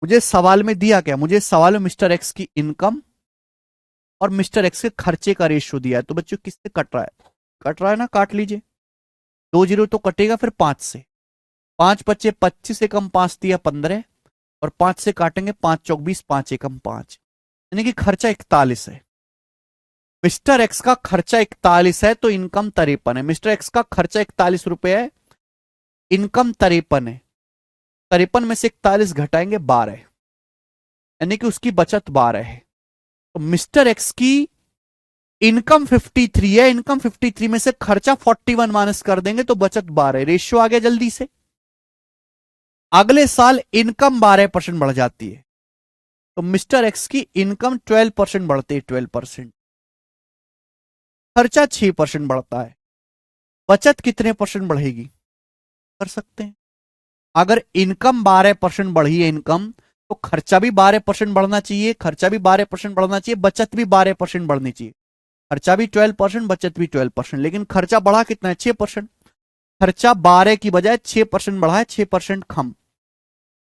मुझे सवाल में दिया क्या, मुझे सवाल में मिस्टर एक्स की इनकम और मिस्टर एक्स के खर्चे का रेशियो दिया है। तो बच्चों किससे कट रहा है, कट रहा है ना, काट लीजिए। 2 जीरो तो कटेगा फिर 5 से। 5 बच्चे 25 एकम 5 दिया 15, और 5 से काटेंगे 5 चौक 20, 5 एकम 5, यानी कि खर्चा 41 है। मिस्टर एक्स का खर्चा 41 है तो इनकम 53 है। मिस्टर एक्स का खर्चा 41 रुपए है, इनकम 53 है। 53 में से 41 घटाएंगे 12, यानी कि उसकी बचत 12 है। तो मिस्टर एक्स की इनकम 53 है, इनकम 53 में से खर्चा 41 माइनस कर देंगे तो बचत 12। रेशियो आ गया जल्दी से। अगले साल इनकम 12% बढ़ जाती है, तो मिस्टर एक्स की इनकम 12% बढ़ती है, 12%। खर्चा 6% बढ़ता है, बचत कितने परसेंट बढ़ेगी, कर सकते हैं। अगर इनकम 12% बढ़ी है इनकम, तो खर्चा भी 12% बढ़ना चाहिए, खर्चा भी 12% बढ़ना चाहिए, बचत भी 12% बढ़नी चाहिए। खर्चा भी 12%, बचत भी 12%, लेकिन खर्चा बढ़ा कितना है, 6%। खर्चा 12 की बजाय 6% बढ़ा है, 6% कम।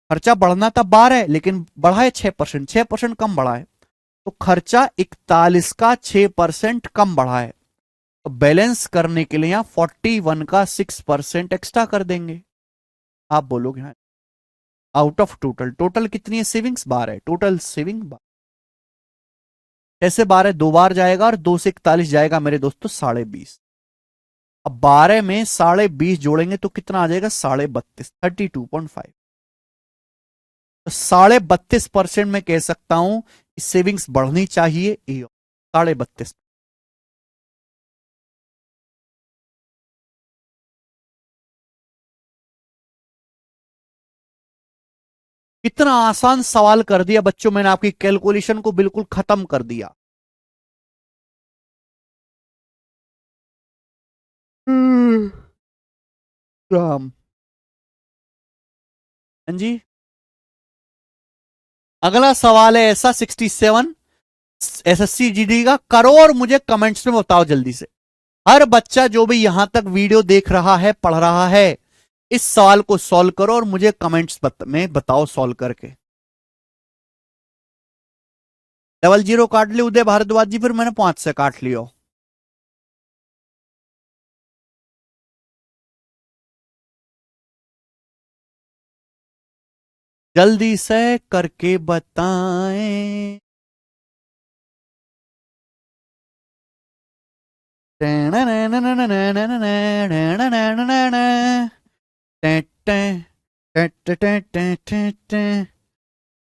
खर्चा बढ़ना था 12 है, लेकिन बढ़ा है 6%, 6% कम बढ़ा है। तो खर्चा 41 का 6% कम बढ़ा है। तो बैलेंस करने के लिए यहां 41 का 6% एक्स्ट्रा कर देंगे। आप बोलोगे हाँ, आउट ऑफ टोटल, टोटल कितनी है, सेविंग्स 12 है, टोटल सेविंग 12। ऐसे 12 दो बार जाएगा और 2 से 41 जाएगा मेरे दोस्तों 20.5। अब 12 में 20.5 जोड़ेंगे तो कितना आ जाएगा, 32.5, 32.5। तो 32.5% में कह सकता हूं कि सेविंग्स बढ़नी चाहिए, 32.5। कितना आसान सवाल कर दिया बच्चों, मैंने आपकी कैलकुलेशन को बिल्कुल खत्म कर दिया। राम, हाँ जी। अगला सवाल है ऐसा 67 एसएससी जीडी का, करो और मुझे कमेंट्स में बताओ जल्दी से। हर बच्चा जो भी यहां तक वीडियो देख रहा है, पढ़ रहा है, इस सवाल को सॉल्व करो और मुझे कमेंट्स में बताओ सॉल्व करके। 00 काट ली उदय भारद्वाज जी, फिर मैंने 5 से काट लियो। जल्दी से करके बताएं।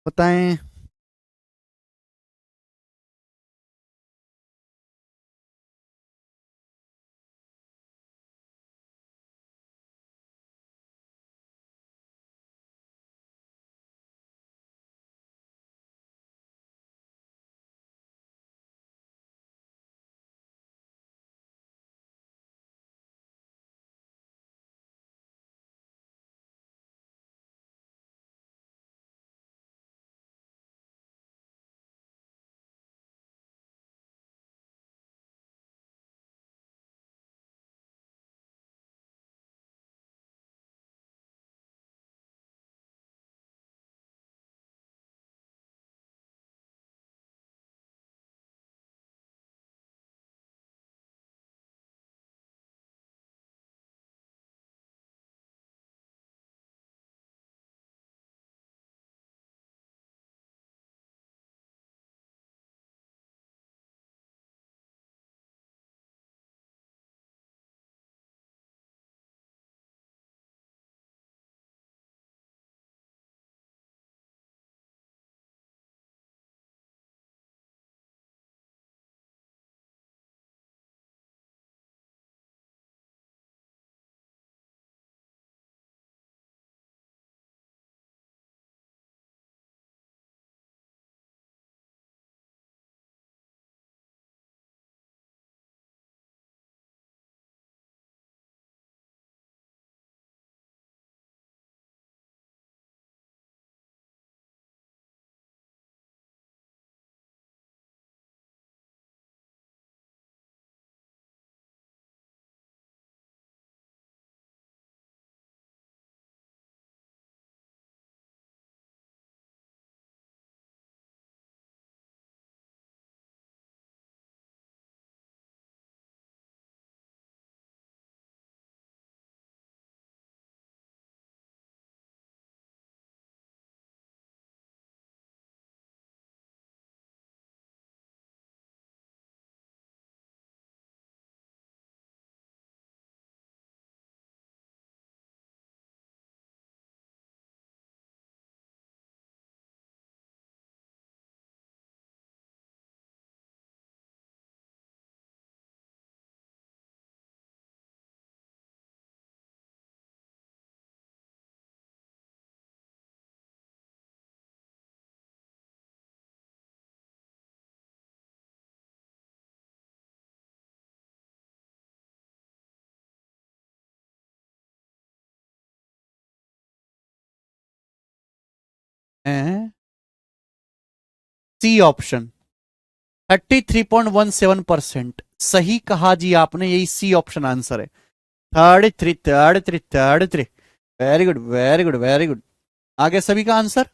बताएं। C option 33.17%। सही कहा जी आपने, यही सी ऑप्शन आंसर है। 33। Very good very good very good. आगे सभी का आंसर।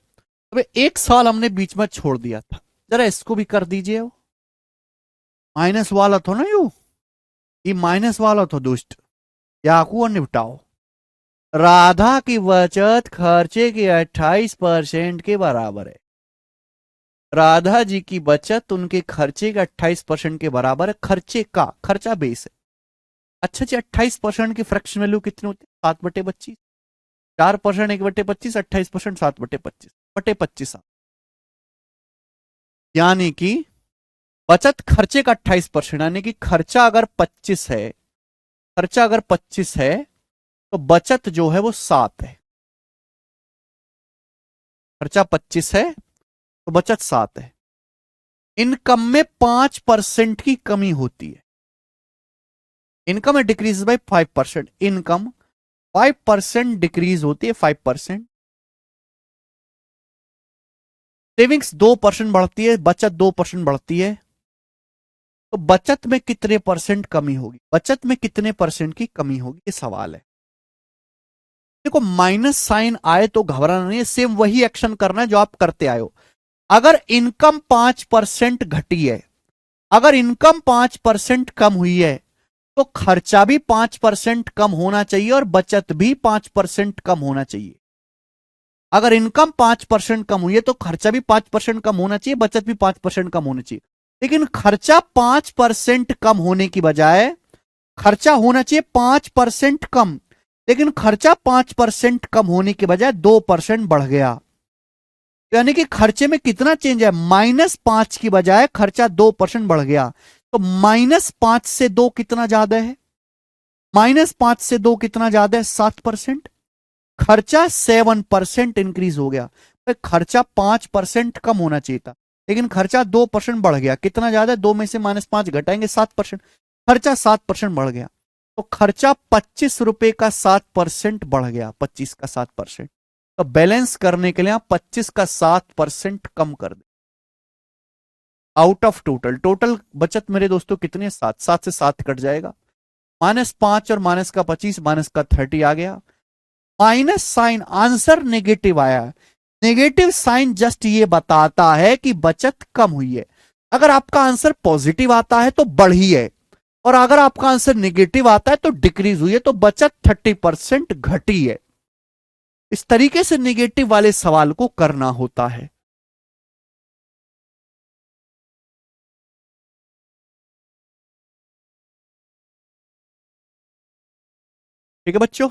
अबे एक सवाल हमने बीच में छोड़ दिया था, जरा इसको भी कर दीजिए। वो माइनस वाला था ना, ये माइनस वाला था दुष्ट। याकू निपटाओ। राधा की बचत खर्चे के 28% के बराबर है। राधा जी की बचत उनके खर्चे का 28% के बराबर है। खर्चे का, खर्चा बेस है। अच्छा जी, 28% की फ्रैक्शन वैल्यू कितनी होती है? 7/25। 4% 1/25, 28% 7/25 यानी कि बचत खर्चे का 28%, यानी कि खर्चा अगर 25 है, खर्चा अगर 25 है तो बचत जो है वो 7 है। खर्चा 25 है तो बचत 7 है। इनकम में 5% की कमी होती है। इनकम है डिक्रीज बाय 5%। इनकम 5% डिक्रीज होती है, 5%। सेविंग्स 2% बढ़ती है, बचत 2% बढ़ती है। तो बचत में कितने परसेंट कमी होगी? बचत में कितने परसेंट की कमी होगी, ये सवाल है। देखो माइनस साइन आए तो घबराना नहीं है, सेम वही एक्शन करना है जो आप करते आए हो। अगर इनकम 5% घटी है, अगर इनकम 5% कम हुई है तो खर्चा भी 5% कम होना चाहिए और बचत भी 5% कम होना चाहिए। अगर इनकम 5% कम हुई है तो खर्चा भी 5% कम होना चाहिए, बचत भी 5% कम होना चाहिए। लेकिन खर्चा 5% कम होने की बजाय खर्चा होना चाहिए 5% कम, लेकिन खर्चा 5% कम होने के बजाय 2% बढ़ गया। यानी कि खर्चे में कितना चेंज है? -5 की बजाय खर्चा 2% बढ़ गया। तो -5 से 2 कितना ज्यादा है? -5 से 2 कितना ज्यादा है? 7%। खर्चा 7% इंक्रीज हो गया। तो खर्चा 5% कम होना चाहिए था, लेकिन खर्चा 2% बढ़ गया। कितना ज्यादा है? 2 में से -5 घटाएंगे 7%। खर्चा 7% बढ़ गया। तो खर्चा 25 रुपए का 7% बढ़ गया। 25 का 7%। तो बैलेंस करने के लिए आप 25 का 7% कम कर दे। आउट ऑफ टोटल, टोटल बचत मेरे दोस्तों कितनी है? 7। 7 से 7 कट जाएगा। -5 और माइनस का 25, माइनस का 30 आ गया। माइनस साइन, आंसर नेगेटिव आया। नेगेटिव साइन जस्ट ये बताता है कि बचत कम हुई है। अगर आपका आंसर पॉजिटिव आता है तो बढ़ी है, और अगर आपका आंसर नेगेटिव आता है तो डिक्रीज हुई है, तो बचत 30% घटी है। इस तरीके से नेगेटिव वाले सवाल को करना होता है। ठीक है बच्चों,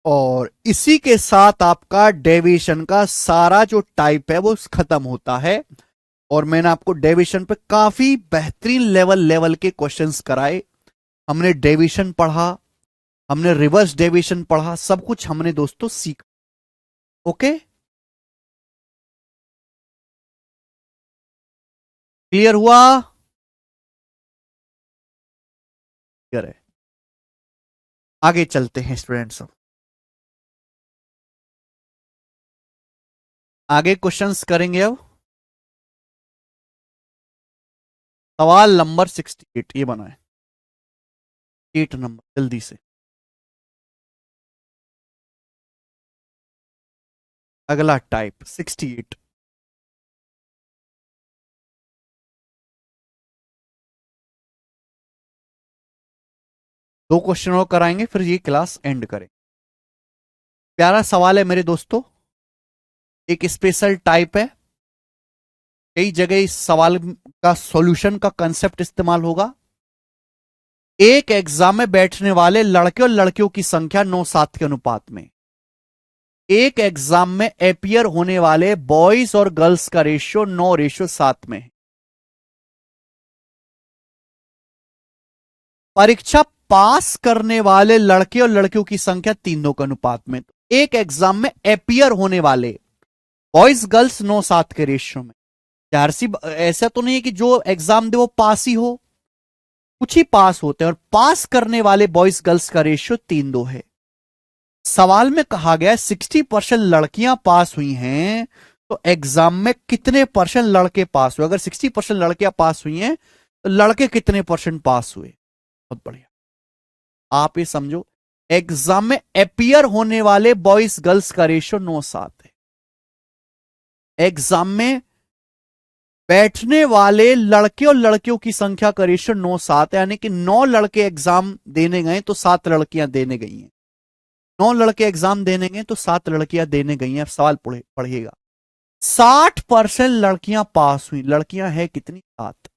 और इसी के साथ आपका डेविएशन का सारा जो टाइप है वो खत्म होता है। और मैंने आपको डेविएशन पे काफी बेहतरीन लेवल लेवल के क्वेश्चंस कराए। हमने डेविएशन पढ़ा, हमने रिवर्स डेविएशन पढ़ा, सब कुछ हमने दोस्तों सीखा। ओके, क्लियर हुआ? क्लियर है। आगे चलते हैं स्टूडेंट्स, आगे क्वेश्चंस करेंगे। अब सवाल नंबर 68 ये बना है। 8 नंबर, जल्दी से अगला टाइप 68। दो क्वेश्चन और कराएंगे फिर ये क्लास एंड करें। प्यारा सवाल है मेरे दोस्तों, एक स्पेशल टाइप है। कई जगह इस सवाल का सॉल्यूशन का कंसेप्ट इस्तेमाल होगा। एक एग्जाम में बैठने वाले लड़के और लड़कियों की संख्या 9:7 के अनुपात में। एक एग्जाम में अपियर होने वाले बॉयज और गर्ल्स का रेशियो 9:7 में। परीक्षा पास करने वाले लड़के और लड़कियों की संख्या 3:2 के अनुपात में। एक एग्जाम में अपियर होने वाले बॉयज गर्ल्स 9:7 के रेशियो में। यार सी ऐसा तो नहीं है कि जो एग्जाम दे वो पास ही हो, कुछ ही पास होते हैं, और पास करने वाले बॉयज गर्ल्स का रेशियो 3:2 है। सवाल में कहा गया 60% लड़कियां पास हुई हैं तो एग्जाम में कितने परसेंट लड़के पास हुए? अगर 60% लड़कियां पास हुई हैं तो लड़के कितने परसेंट पास हुए? बहुत बढ़िया। आप ये समझो, एग्जाम में अपियर होने वाले बॉयज गर्ल्स का रेशियो 9:7 है। एग्जाम में बैठने वाले लड़के और लड़कियों की संख्या का रेशियो 9:7 है, यानी कि 9 लड़के एग्जाम देने गए तो 7 लड़कियां देने गई हैं। 9 लड़के एग्जाम देने गए तो 7 लड़कियां देने गई हैं। अब सवाल पढ़िएगा, 60% लड़कियां पास हुई। लड़कियां है कितनी? 7।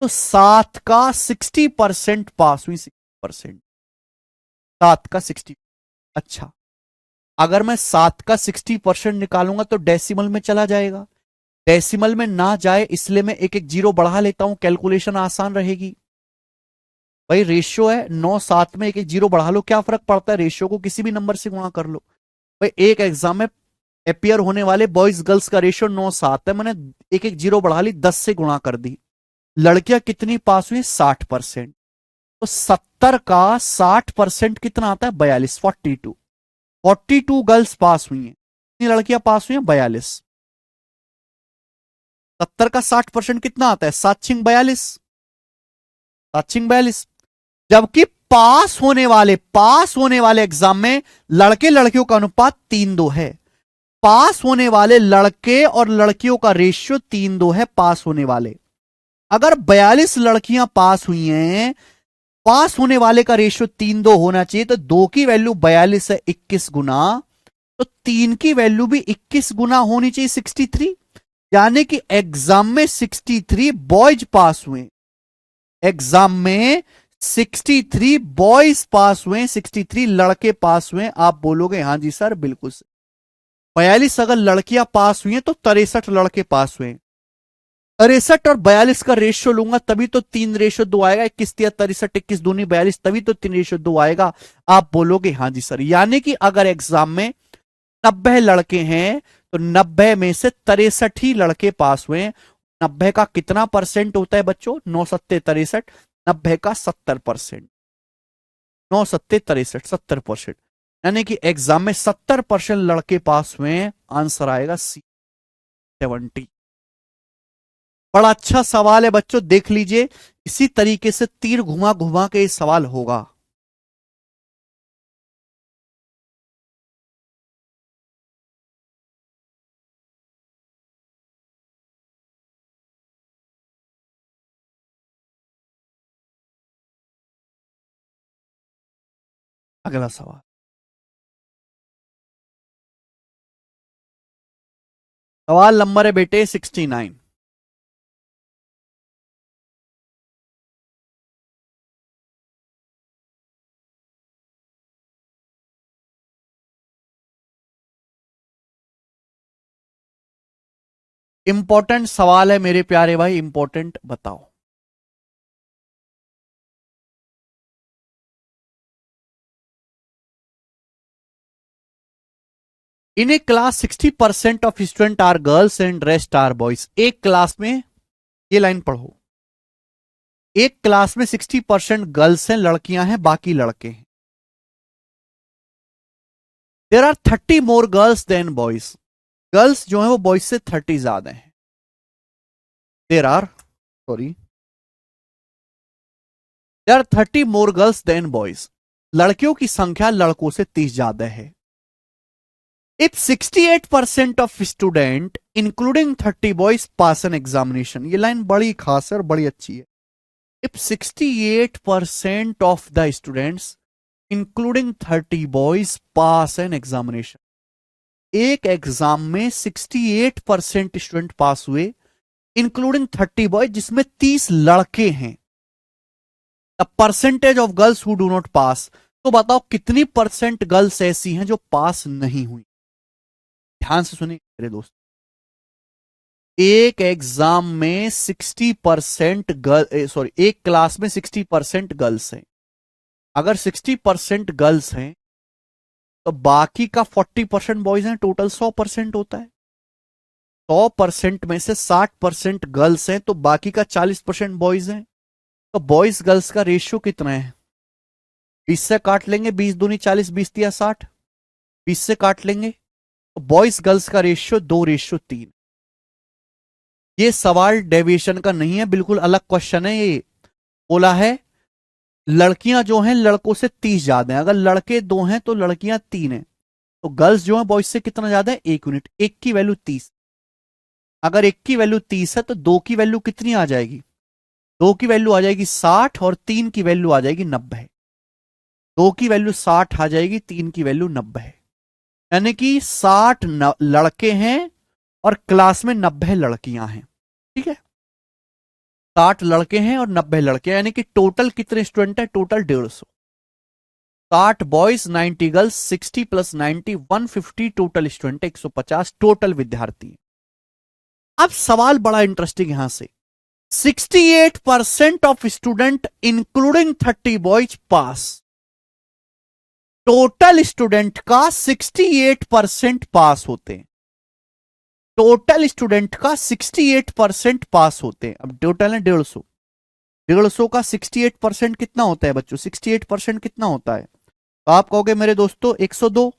तो 7 का 60% पास हुई। 60%, 7 का 60। अच्छा, अगर मैं 7 का 60% निकालूंगा तो डेसिमल में चला जाएगा। डेसिमल में ना जाए इसलिए मैं एक एक जीरो बढ़ा लेता हूं, कैलकुलेशन आसान रहेगी। भाई रेशियो है 9:7 में एक एक जीरो बढ़ा लो, क्या फर्क पड़ता है? रेशियो को किसी भी नंबर से गुणा कर लो। भाई एक एग्जाम में अपियर होने वाले बॉयज गर्ल्स का रेशियो 9:7 है, मैंने एक एक जीरो बढ़ा ली, 10 से गुणा कर दी। लड़कियां कितनी पास हुई? 60%। तो 70 का 60% कितना आता है? 42, 42। 42 गर्ल्स पास हुई हैं। कितनी लड़कियां पास हुई हैं? 42। 70 का 60% कितना आता है? 7×42, 7×42। जबकि पास होने वाले एग्जाम में लड़के लड़कियों का अनुपात 3:2 है। पास होने वाले लड़के और लड़कियों का रेशियो 3:2 है। पास होने वाले, अगर 42 लड़कियां पास हुई हैं, पास होने वाले का रेशियो 3:2 होना चाहिए, तो 2 की वैल्यू 42 है 21 गुना, तो 3 की वैल्यू भी 21 गुना होनी चाहिए 63। यानी कि एग्जाम में 63 बॉयज पास हुए। एग्जाम में 63 बॉयज पास हुए, 63 लड़के पास हुए। आप बोलोगे हाँ जी सर बिल्कुल सही। 42 अगर लड़कियां पास हुई हैं तो 63 लड़के पास हुए। 63 और 42 का रेशियो लूंगा तभी तो 3:2 आएगा। 21×63, 21 दूनी 42, तभी तो 3:2 आएगा। आप बोलोगे हाँ जी सर। यानी कि अगर एग्जाम में 90 लड़के हैं तो 90 में से 63 ही लड़के पास हुए। 90 का कितना परसेंट होता है बच्चों? 9×7=63। 90 का 70%। 9×7=63, 70%। यानी कि एग्जाम में 70% लड़के पास हुए। आंसर आएगा सी, 70। बड़ा अच्छा सवाल है बच्चों, देख लीजिए। इसी तरीके से तीर घुमा घुमा के ये सवाल होगा। अगला सवाल, सवाल नंबर है बेटे 69। इंपॉर्टेंट सवाल है मेरे प्यारे भाई, इंपॉर्टेंट, बताओ। In a class 60% of student are girls and rest are boys. एक क्लास में, ये लाइन पढ़ो, एक क्लास में 60% गर्ल्स हैं, लड़कियां हैं, बाकी लड़के हैं। There are 30 more girls than boys. Girls जो है वो बॉयज से 30 ज्यादा हैं। There are, sorry, there are 30 more girls than boys. लड़कियों की संख्या लड़कों से 30 ज्यादा है। If 68% of student including 30 boys pass an examination. ये लाइन बड़ी खास है और बड़ी अच्छी है। If 68% of the students including 30 boys pass an examination. एक एग्जाम में 68% स्टूडेंट पास हुए, इंक्लूडिंग 30 बॉयज, जिसमें 30 लड़के हैं। The percentage of girls who do not pass. तो बताओ कितनी परसेंट गर्ल्स ऐसी हैं जो पास नहीं हुई? ध्यान से सुनिए मेरे दोस्त, एक एग्जाम में 60% गर्ल, सॉरी, एक क्लास में 60% गर्ल्स हैं। अगर 60% गर्ल्स हैं तो बाकी का 40% बॉयज हैं। टोटल 100% होता है। 100% में से 60% गर्ल्स हैं तो बाकी का 40% बॉयज हैं। तो बॉयज गर्ल्स का रेशियो कितना है? 20 से काट लेंगे, 20 दूनी 40, 20 तिया 60, 20 से काट लेंगे। बॉयज गर्ल्स का रेशियो 2:3। ये सवाल डेविएशन का नहीं है, बिल्कुल अलग क्वेश्चन है ये। बोला है लड़कियां जो हैं लड़कों से 30 ज्यादा हैं, अगर लड़के 2 हैं तो लड़कियां 3 हैं, तो गर्ल्स जो है बॉयज से कितना ज्यादा है, 1 यूनिट। 1 की वैल्यू 30, अगर 1 की वैल्यू 30 है तो 2 की वैल्यू कितनी आ जाएगी, 2 की वैल्यू आ जाएगी 60 और 3 की वैल्यू आ जाएगी 90। 2 की वैल्यू 60 आ जाएगी, 3 की वैल्यू 90 है। यानी कि 60 लड़के हैं और क्लास में 90 लड़कियां हैं। ठीक है, 60 लड़के हैं और 90 लड़के, यानी कि टोटल कितने स्टूडेंट है, total 150। 60 boys 90 girls, 60 plus 90 150 total student, 150 total विद्यार्थी। अब सवाल बड़ा इंटरेस्टिंग यहां से, 68% of student including 30 boys pass. Total student का 68% पास होते हैं, टोटल स्टूडेंट का 68% पास होते हैं। अब टोटल है 150, 150 का 68% कितना होता है बच्चों, 68% कितना होता है, तो आप कहोगे मेरे दोस्तों 102,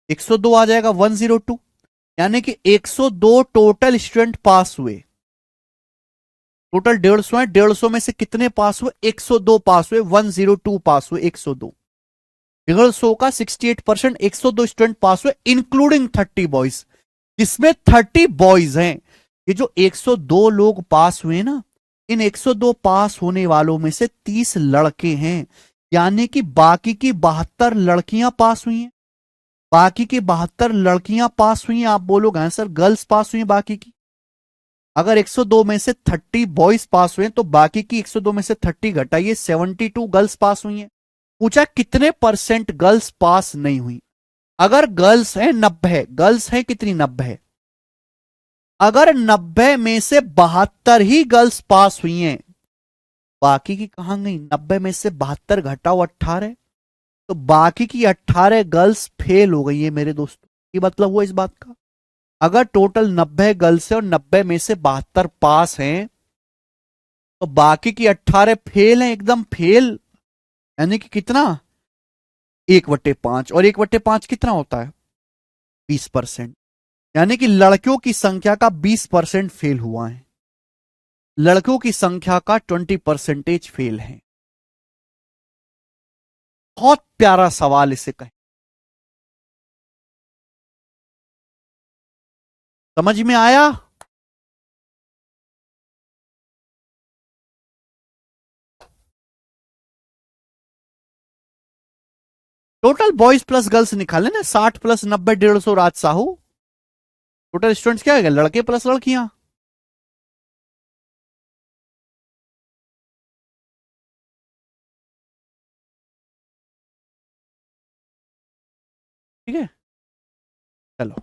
102 आ जाएगा 102, यानी कि 102 टोटल स्टूडेंट पास हुए। टोटल 150 है, 150 में से कितने पास हुए, 102 पास हुए, 102 पास हुए, 102। 150 का 68%, 102 स्टूडेंट पास हुए इंक्लूडिंग 30 बॉयज, जिसमें 30 बॉयज हैं। ये जो 102 लोग पास हुए ना, इन 102 पास होने वालों में से 30 लड़के हैं, यानी कि बाकी की 72 लड़कियां पास हुई हैं। बाकी की 72 लड़कियां पास हुई हैं। आप बोलोगे हाँ सर गर्ल्स पास हुई हैं बाकी की, अगर 102 में से 30 बॉयज पास हुए हैं तो बाकी की 102 में से 30 घटाइए, 72 गर्ल्स पास हुई हैं। पूछा कितने परसेंट गर्ल्स पास नहीं हुई। अगर गर्ल्स है 90, गर्ल्स है कितनी, 90, अगर 90 में से 72 ही गर्ल्स पास हुई हैं, बाकी की कहां गई, 90 में से 72 घटाओ 18, तो बाकी की 18 गर्ल्स फेल हो गई है मेरे दोस्तों। ये मतलब हुआ इस बात का, अगर टोटल 90 गर्ल्स है और 90 में से 72 पास हैं, तो बाकी की 18 फेल हैं, एकदम फेल। यानी कि कितना, 1/5, और 1/5 कितना होता है, 20%। यानी कि लड़कियों की संख्या का 20% फेल हुआ है, लड़कों की संख्या का 20% फेल है। बहुत प्यारा सवाल इसे कहें, समझ में आया। टोटल बॉयज प्लस गर्ल्स निकाले ना, 60 प्लस 90 150, राज साहू। टोटल स्टूडेंट्स क्या है, लड़के प्लस लड़कियां। ठीक है, चलो।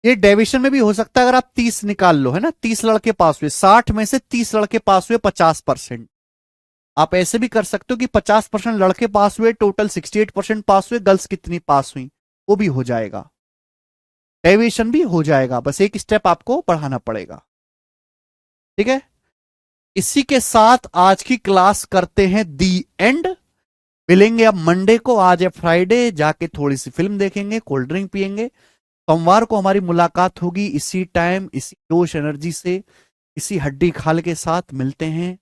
ये डेविएशन में भी हो सकता है, अगर आप 30 निकाल लो, है ना, 30 लड़के पास हुए, 60 में से 30 लड़के पास हुए, 50%। आप ऐसे भी कर सकते हो कि 50% लड़के पास हुए, टोटल 68% पास हुए, गर्ल्स कितनी पास हुई, वो भी हो जाएगा, डेविएशन भी हो जाएगा, बस एक स्टेप आपको बढ़ाना पड़ेगा। ठीक है, इसी के साथ आज की क्लास करते हैं दी एंड। मिलेंगे अब मंडे को, आज है फ्राइडे, जाके थोड़ी सी फिल्म देखेंगे, कोल्ड ड्रिंक पियेंगे। सोमवार को हमारी मुलाकात होगी इसी टाइम, इसी जोश एनर्जी से, इसी हड्डी खाल के साथ मिलते हैं।